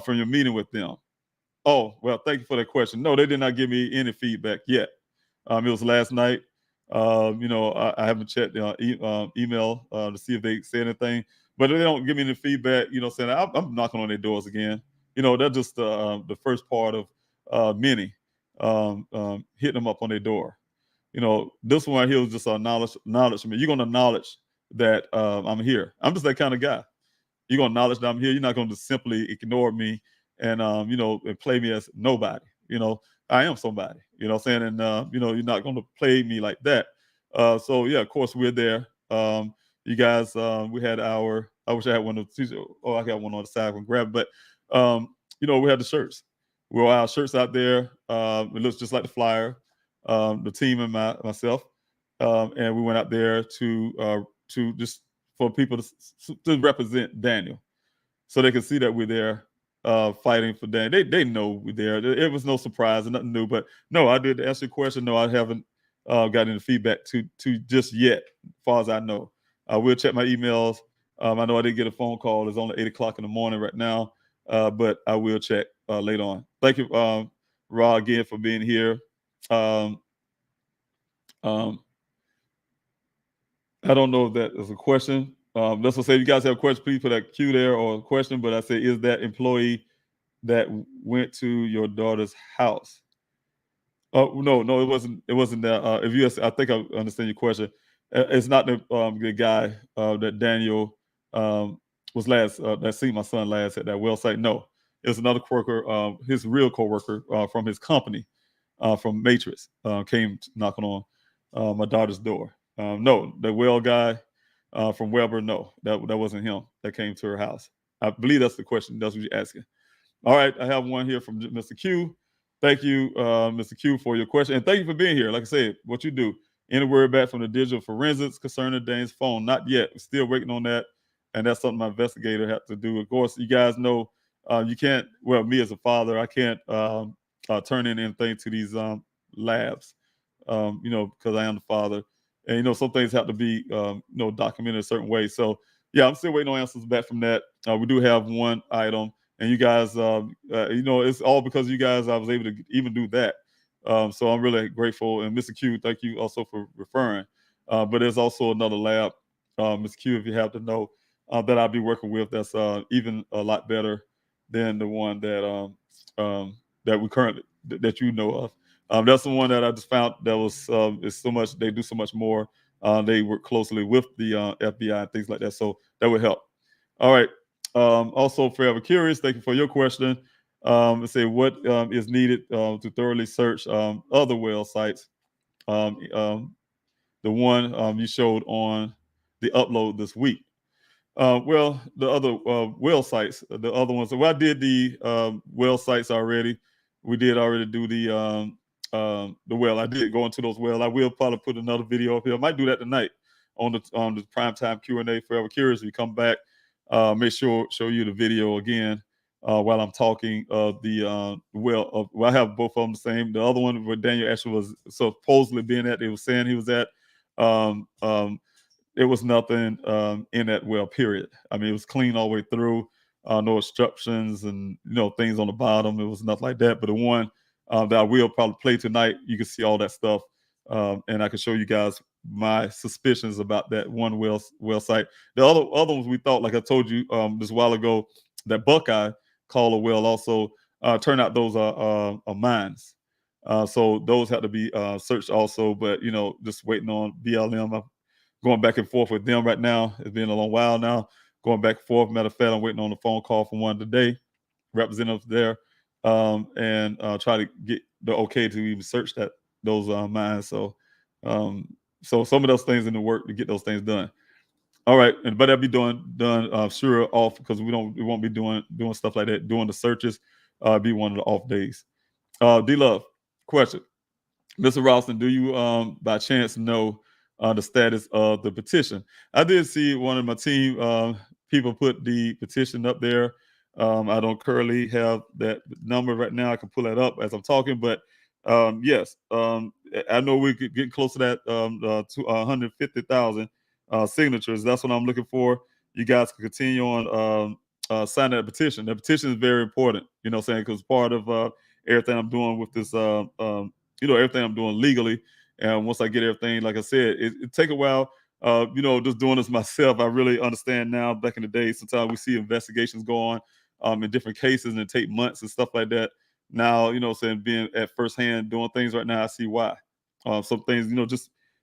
from your meeting with them? Oh, well, thank you for that question. No, they did not give me any feedback yet. It was last night. I haven't checked email to see if they said anything, but they don't give me any feedback. Saying I'm knocking on their doors again. That's just the first part of many hitting them up on their door. This one right here was just acknowledgement. You're gonna acknowledge that I'm here. I'm just that kind of guy. You're gonna acknowledge that I'm here. You're not gonna just simply ignore me and and play me as nobody. I am somebody. You know what I'm saying? And you're not gonna play me like that. So yeah, of course we're there. You guys, we had I wish I had one of the I got one on the side I can grab, but we had the shirts. We wore our shirts out there. It looks just like the flyer. The team and myself, and we went out there to just for people to represent Daniel, so they can see that we're there fighting for Daniel. They know we're there. It was no surprise and nothing new. But no, I did answer your question. No, I haven't got any feedback to just yet, as far as I know. I will check my emails. I know I did get a phone call. It's only 8:00 in the morning right now, but I will check later on. Thank you, Ra, again for being here. I don't know if that is a question. Let's say if you guys have a question, please put that Q there or a question. But I say, is that employee that went to your daughter's house? Oh no, it wasn't. It wasn't that. If you, I think I understand your question. It's not the guy that Daniel was last that seen my son last at that well site. No, it was another coworker, his real coworker from his company, from Matrix, came knocking on my daughter's door. No, the well guy from Weber. No, that wasn't him that came to her house. I believe that's the question. That's what you're asking. All right, I have one here from Mr. Q. Thank you, Mr. Q, for your question, and thank you for being here. Like I said, what you do. Any word back from the digital forensics concerning Dane's phone? Not yet. We're still waiting on that, and that's something my investigator had to do. Of course, you guys know you can't. Well, me as a father, I can't turn in anything to these labs, because I am the father, and some things have to be documented a certain way. So yeah, I'm still waiting on answers back from that. We do have one item, and you guys, it's all because you guys. I was able to even do that. So I'm really grateful. And Mr. Q, thank you also for referring. But there's also another lab, Mr. Q, if you have to know, that I'll be working with that's even a lot better than the one that that we currently that you know of. That's the one that I just found that was is so much. They do so much more. They work closely with the FBI and things like that. So that would help. All right. Also, Forever Curious, thank you for your question. Let's say what is needed to thoroughly search other well sites. The one you showed on the upload this week. Well, the other well sites, the other ones. So I did the well sites already. We did already do the well. I did go into those wells. I will probably put another video up here. I might do that tonight on the primetime Q&A. Forever Curious. We come back, make sure show you the video again. while I'm talking. Well, I have both of them the same. The other one where Daniel actually was supposedly being at, they were saying he was at. Um, um, it was nothing in that well, period. I mean, it was clean all the way through. No obstructions and things on the bottom. It was nothing like that. But the one that I will probably play tonight, you can see all that stuff, and I can show you guys my suspicions about that one well site. The other ones we thought, like I told you this while ago, that Buckeye call a well also turned out those are mines. So those had to be searched also. But just waiting on BLM. I'm going back and forth with them right now. It's been a long while now. Going back and forth. Matter of fact, I'm waiting on a phone call from one today, representative there, and try to get the okay to even search those mines. So some of those things in the work to get those things done. All right, but that'll be done sure off, because we won't be doing stuff like that. Doing the searches be one of the off days. D-Love, question. Mr. Ralston, do you by chance know the status of the petition? I did see one of my team people put the petition up there. I don't currently have that number right now. I can pull that up as I'm talking, but yes, I know we could get close to that to 150,000 signatures. That's what I'm looking for. You guys can continue on signing that petition. The petition is very important, because part of everything I'm doing with this, everything I'm doing legally. And once I get everything, like I said, it take a while. Just doing this myself, I really understand now. Back in the day, sometimes we see investigations go on in different cases, and it take months and stuff like that. Now, being at firsthand doing things right now, I see why. Some things,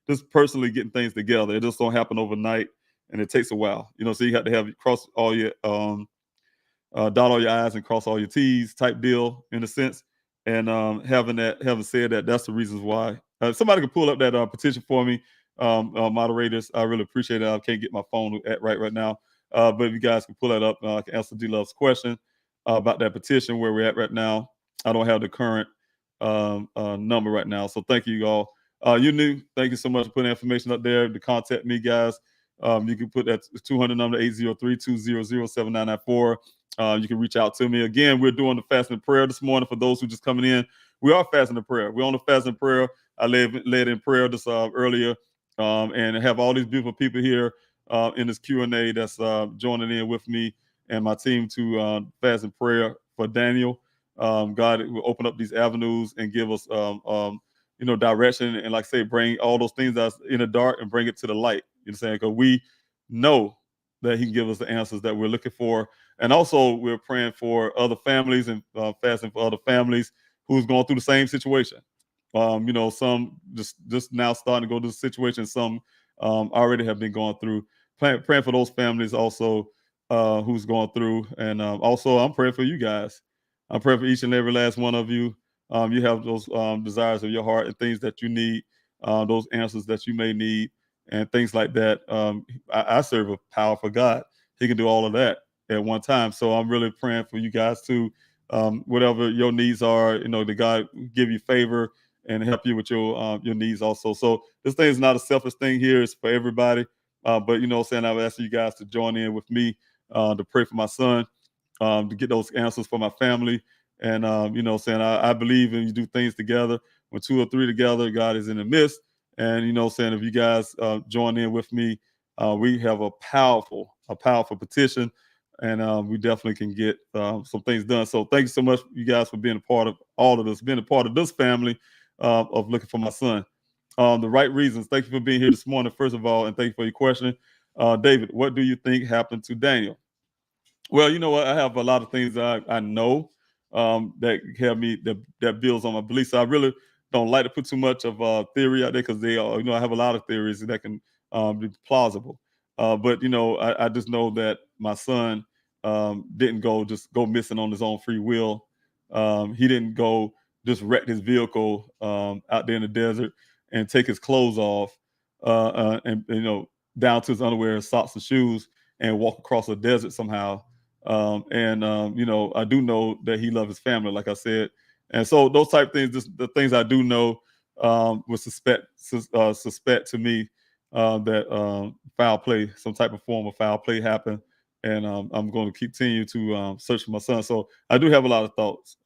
just personally getting things together, it just don't happen overnight, and it takes a while. So you have to have cross all your dot all your I's and cross all your T's type deal, in a sense. And having said that, that's the reasons why. Somebody can pull up that petition for me, moderators. I really appreciate it. I can't get my phone right now, but if you guys can pull that up, I can answer D-Love's question about that petition, where we're at right now. I don't have the current number right now, so thank you all. Thank you so much for putting information up there to contact me, guys. You can put that 200 number 803-200-7994. You can reach out to me. Again, we're doing the fasting and prayer this morning. For those who just coming in, we are fasting and prayer. We're on the fasting and prayer. I led in prayer this earlier, and have all these beautiful people here in this Q&A that's joining in with me and my team to fast and prayer for Daniel. God will open up these avenues and give us direction, and like I say, bring all those things that's in the dark and bring it to the light. You know what I'm saying? Because we know that he can give us the answers that we're looking for. And also, we're praying for other families and fasting for other families who's going through the same situation. Some just now starting to go through the situation. Some already have been going through. Praying for those families also who's going through. And also, I'm praying for you guys. I'm praying for each and every last one of you. You have those desires of your heart and things that you need, those answers that you may need, and things like that. I serve a powerful God. He can do all of that at one time. So I'm really praying for you guys too. Whatever your needs are, the God give you favor and help you with your needs also. So this thing is not a selfish thing here. It's for everybody. But I'm asking you guys to join in with me to pray for my son, to get those answers for my family. And, I believe when you do things together, when two or three together, God is in the midst. And, if you guys join in with me, we have a powerful petition, and we definitely can get some things done. So thank you so much, you guys, for being a part of all of this, being a part of this family of looking for my son. The right reasons. Thank you for being here this morning, first of all, and thank you for your question. David, what do you think happened to Daniel? Well, you know what? I have a lot of things I know that have me that builds on my beliefs. So I really don't like to put too much of theory out there, because they are, I have a lot of theories that can be plausible. But I just know that my son didn't go missing on his own free will. He didn't go just wreck his vehicle out there in the desert and take his clothes off and down to his underwear, socks, and shoes, and walk across the desert somehow. I do know that he loved his family, like I said. And so those type of things, just the things I do know would suspect to me that foul play, some type of form of foul play happened and I'm going to continue to search for my son. So I do have a lot of thoughts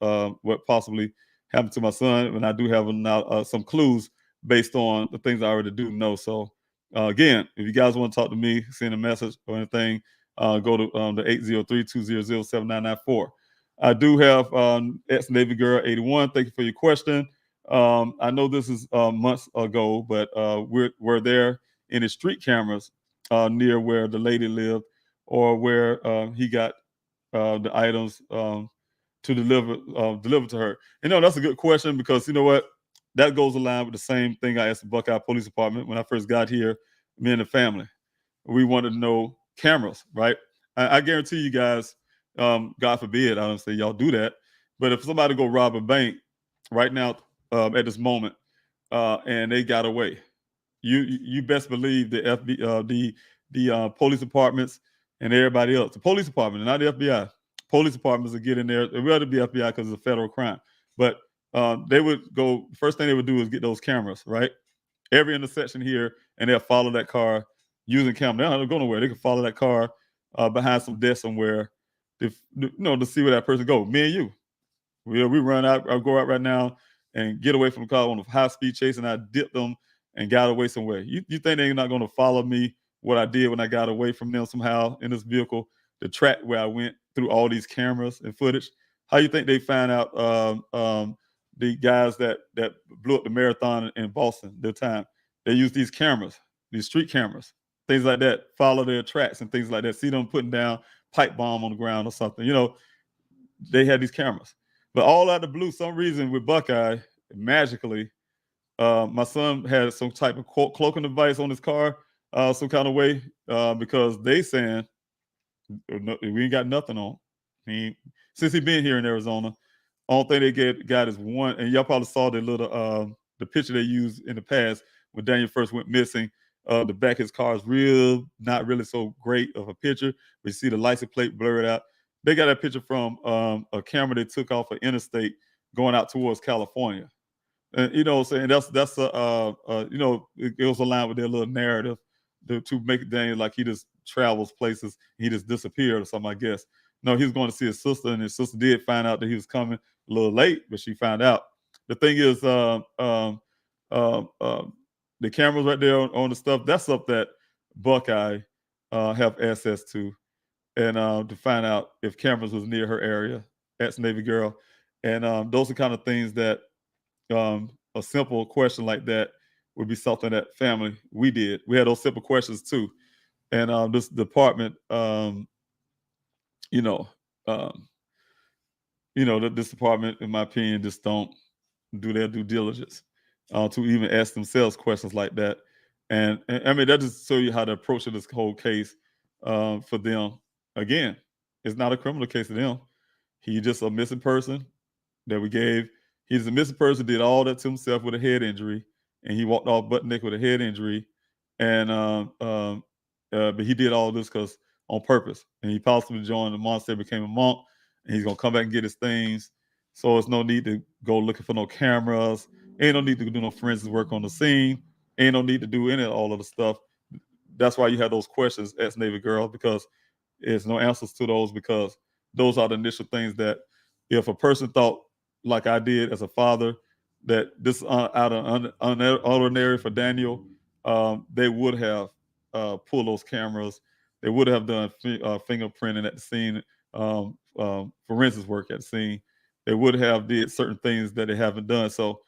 what possibly happened to my son, and I do have now some clues based on the things I already do know. So again, if you guys want to talk to me, send a message or anything, go to the 803-200-7994. I do have ex-Navy Girl 81. Thank you for your question. I know this is months ago, but we're there in the street cameras near where the lady lived, or where he got the items to deliver to her. That's a good question, because you know what? That goes along with the same thing I asked the Buckeye Police Department when I first got here. Me and the family, we wanted to know cameras, right? I guarantee you guys, God forbid, I don't say y'all do that, but if somebody go rob a bank right now at this moment and they got away, you best believe the the police departments and everybody else, the police department, not the FBI, police departments will get in there. It would rather be FBI because it's a federal crime, but they would go. First thing they would do is get those cameras, right? Every intersection here, and they'll follow that car using camera. They don't have to go nowhere. They can follow that car behind some desk somewhere, to see where that person go. Me and you, we run out. I'll go out right now and get away from the car on a high speed chase, and I dip them and got away somewhere. You think they're not going to follow me? What I did when I got away from them somehow in this vehicle, the track where I went through all these cameras and footage. How you think they find out the guys that blew up the marathon in Boston? Their time, they use these cameras, these street cameras, things like that. Follow their tracks and things like that. See them putting down pipe bomb on the ground or something. They had these cameras. But all out of the blue, some reason with Buckeye, magically, my son had some type of cloaking device on his car, some kind of way, because they saying we ain't got nothing on. Since he been here in Arizona, only thing they got is one, and y'all probably saw the little the picture they used in the past when Daniel first went missing. The back of his car is not really so great of a picture, but you see the license plate blurred out. They got that picture from a camera they took off an interstate going out towards California. And what I'm saying, that's it goes along with their little narrative to make it Daniel like he just travels places, he just disappeared or something, I guess. No, he was going to see his sister, and his sister did find out that he was coming a little late, but she found out. The thing is, the cameras right there on the stuff, that's stuff that Buckeye have access to, and to find out if cameras was near her area, ex-Navy girl. And those are kind of things that a simple question like that would be something that family, we did. We had those simple questions too. And this department, this department, in my opinion, just don't do their due diligence to even ask themselves questions like that. And I mean, that just show you how to approach this whole case for them. Again, it's not a criminal case to them. He just a missing person that we gave. He's a missing person, did all that to himself with a head injury, and he walked off butt naked with a head injury. And but he did all this because on purpose. And he possibly joined the monastery, became a monk, and he's gonna come back and get his things. So there's no need to go looking for no cameras. Ain't no need to do no forensic work on the scene. Ain't no need to do any of all of the stuff. That's why you have those questions, ex-Navy girl, because there's no answers to those, because those are the initial things that if a person thought, like I did as a father, that this is out of ordinary for Daniel, they would have pulled those cameras. They would have done fingerprinting at the scene, forensics work at the scene. They would have did certain things that they haven't done. So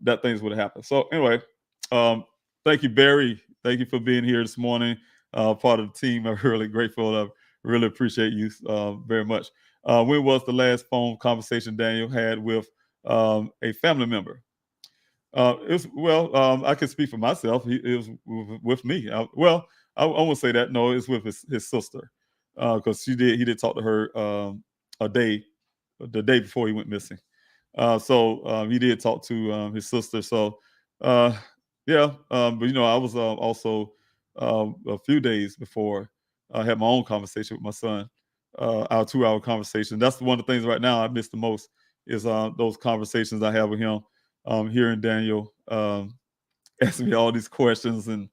that things would have happened. So anyway, thank you, Barry. Thank you for being here this morning, part of the team. I'm really grateful. I really appreciate you very much. When was the last phone conversation Daniel had with a family member? It was, I can speak for myself. It was with me. I won't say that. No, it's with his sister, because he did talk to her the day before he went missing. So he did talk to his sister. So but I was also a few days before I had my own conversation with my son, our 2-hour conversation. That's one of the things right now I miss the most is those conversations I have with him, hearing Daniel asking me all these questions and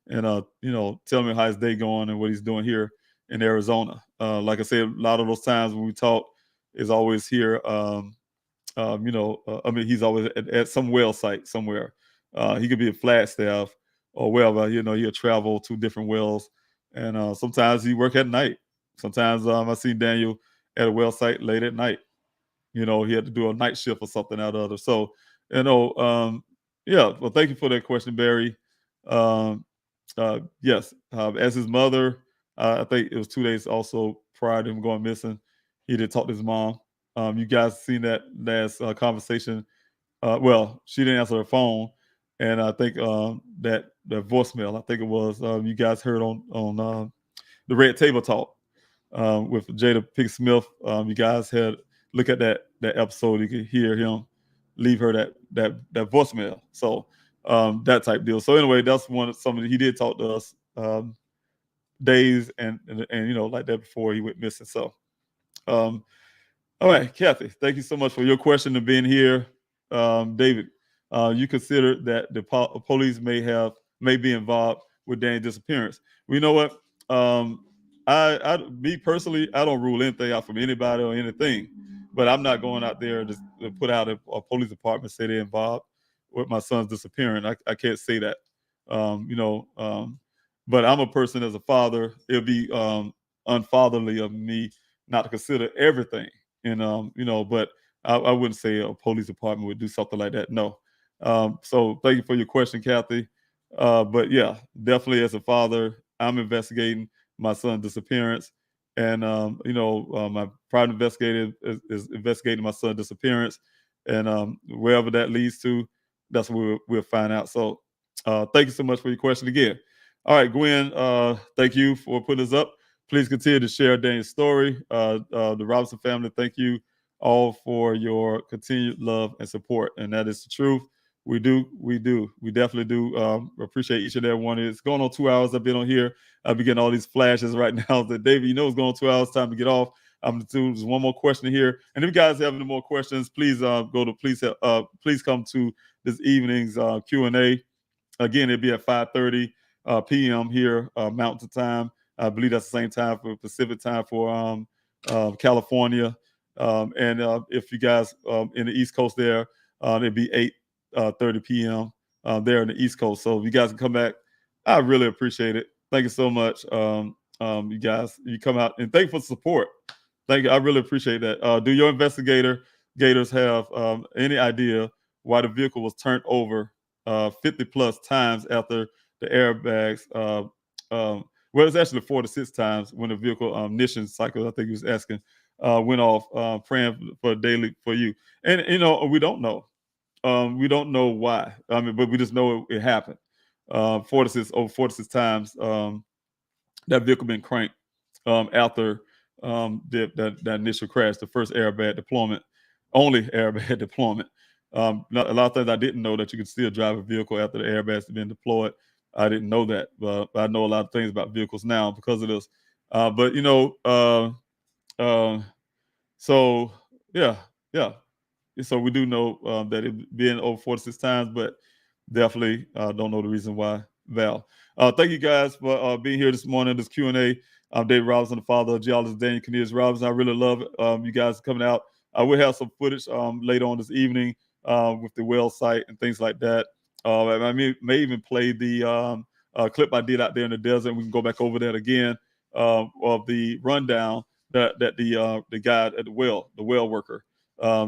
telling me how his day going and what he's doing here in Arizona. Like I said, a lot of those times when we talk is always here. I mean, he's always at some well site somewhere. He could be at Flagstaff or wherever. He'll travel to different wells, and sometimes he work at night. Sometimes I see Daniel at a well site late at night. He had to do a night shift or something out of it. So, yeah. Well, thank you for that question, Barry. Um, yes, as his mother, I think it was 2 days also prior to him going missing. He did talk to his mom. You guys seen that last conversation? Well, she didn't answer her phone, and I think that voicemail. I think it was you guys heard on the Red Table Talk with Jada Pinkett Smith. You guys had look at that episode. You could hear him leave her that voicemail. So that type deal. So anyway, that's something he did talk to us days and like that before he went missing. So all right, Kathy, thank you so much for your question and being here. David, you consider that the police may be involved with Danny's disappearance. Well, you know what? Me personally, I don't rule anything out from anybody or anything, but I'm not going out there just to put out a police department say they're involved with my son's disappearing. I can't say that. But I'm a person as a father. It'll be unfatherly of me not to consider everything. And but I wouldn't say a police department would do something like that. No. So thank you for your question, Kathy. But yeah, definitely as a father, I'm investigating my son's disappearance, and my private investigator is investigating my son's disappearance, and wherever that leads to, that's what we'll find out. So thank you so much for your question again. All right, Gwen, thank you for putting us up. Please continue to share Daniel's story. The Robinson family, thank you all for your continued love and support. And that is the truth. We definitely do appreciate each and every one. It's going on 2 hours. I've been on here. I'll be getting all these flashes right now that David, it's going on 2 hours. Time to get off. I'm going to do just one more question here. And if you guys have any more questions, please please come to this evening's Q&A. Again, it'll be at 5:30 p.m. here, Mountain Time. I believe that's the same time for Pacific time for California. And if you guys in the East Coast there, it'd be 8:30 p.m. There in the East Coast. So if you guys can come back, I really appreciate it. Thank you so much. You guys, you come out, and thank you for the support. Thank you. I really appreciate that. Do your investigators have any idea why the vehicle was turned over 50 plus times after the airbags? Well, it's actually 4 to 6 times when the vehicle ignition cycle, I think he was asking, went off. Praying for daily for you. And we don't know. We don't know why. I mean, but we just know it happened. 4 to 6 times that vehicle been cranked after that initial crash, the first airbag deployment, only airbag deployment. A lot of things I didn't know, that you could still drive a vehicle after the airbags have been deployed. I didn't know that, but I know a lot of things about vehicles now because of this. So yeah. So we do know that it being over 4 to 6 times, but definitely don't know the reason why. Val, thank you guys for being here this morning. This Q&A. I'm David Robinson, the father of geologist Daniel Robinson. I really love you guys coming out. We'll have some footage later on this evening with the well site and things like that. I may even play the clip I did out there in the desert. We can go back over that again of the rundown that the guy at the well worker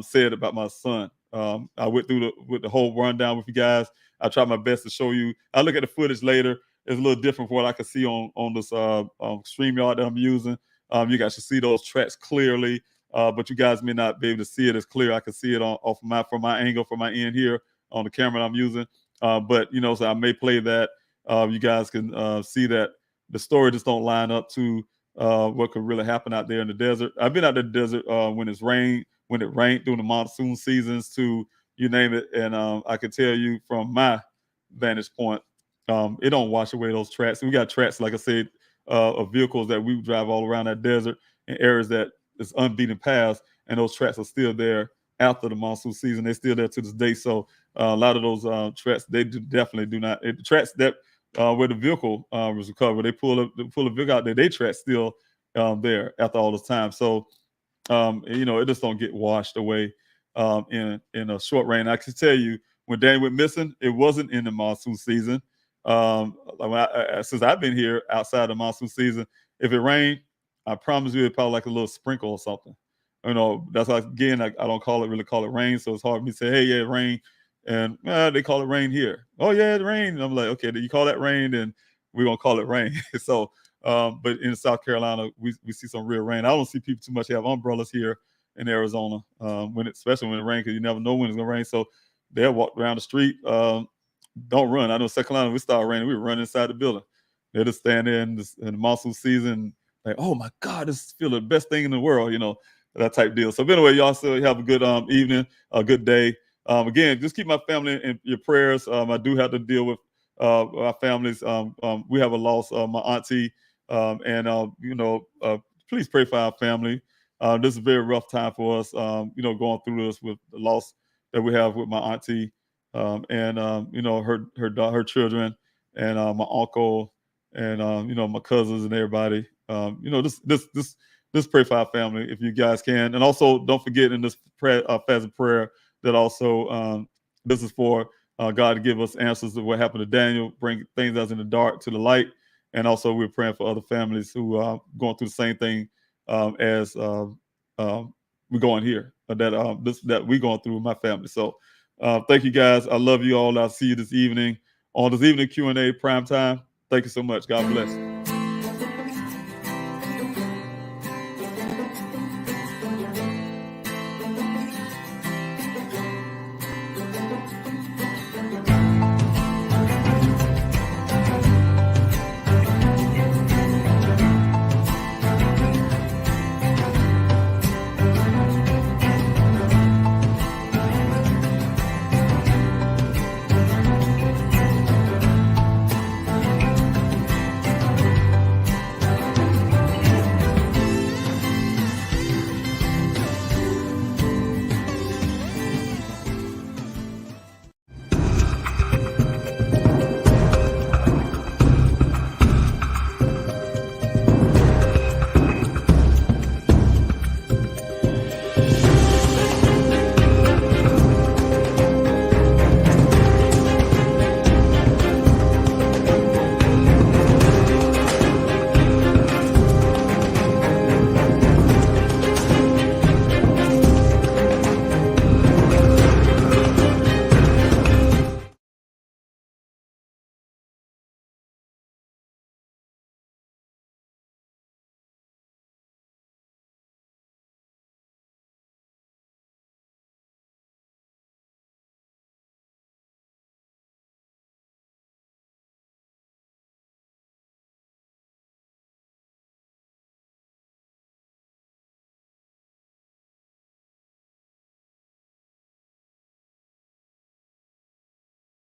said about my son. I went through the whole rundown with you guys. I tried my best to show you. I look at the footage later. It's a little different from what I can see on this StreamYard that I'm using. You guys should see those tracks clearly, but you guys may not be able to see it as clear. I can see it from my angle, from my end here on the camera I'm using. But so I may play that. You guys can see that the story just don't line up to what could really happen out there in the desert. I've been out there in the desert when it rained during the monsoon seasons, to you name it, and I can tell you from my vantage point, it don't wash away those tracks. We got tracks, like I said, of vehicles that we drive all around that desert in areas that is unbeaten paths, and those tracks are still there after the monsoon season. They're still there to this day. So a lot of those tracks, they definitely do not. The tracks that where the vehicle was recovered, they pull a vehicle out there. They tracks still there after all this time. So, it just don't get washed away in a short rain. I can tell you, when Daniel went missing, it wasn't in the monsoon season. Since I've been here outside the monsoon season, if it rained, I promise you, it's probably like a little sprinkle or something. That's why, again, I don't really call it rain. So it's hard for me to say, hey, yeah, it rained. And they call it rain here. Oh, yeah, it rained. And I'm like, okay, do you call that rain? Then we're going to call it rain. So, but in South Carolina, we see some real rain. I don't see people too much have umbrellas here in Arizona, especially when it rains, because you never know when it's going to rain. So they'll walk around the street. Don't run. I know South Carolina, we start raining, we run inside the building. They'll just stand there in the monsoon season, like, oh my God, this feels the best thing in the world, that type deal. So anyway, y'all still have a good evening, a good day. Again, just keep my family in your prayers. I do have to deal with our families. We have a loss, my auntie, please pray for our family. This is a very rough time for us, going through this with the loss that we have with my auntie, her children, and my uncle, and my cousins and everybody. Just pray for our family if you guys can, and also don't forget in this fast and prayer that also this is for God to give us answers to what happened to Daniel, bring things that's in the dark to the light, and also we're praying for other families who are going through the same thing as we're going here, that we're going through with my family. So thank you guys. I love you all. I'll see you this evening on this evening Q&A prime time. Thank you so much. God bless.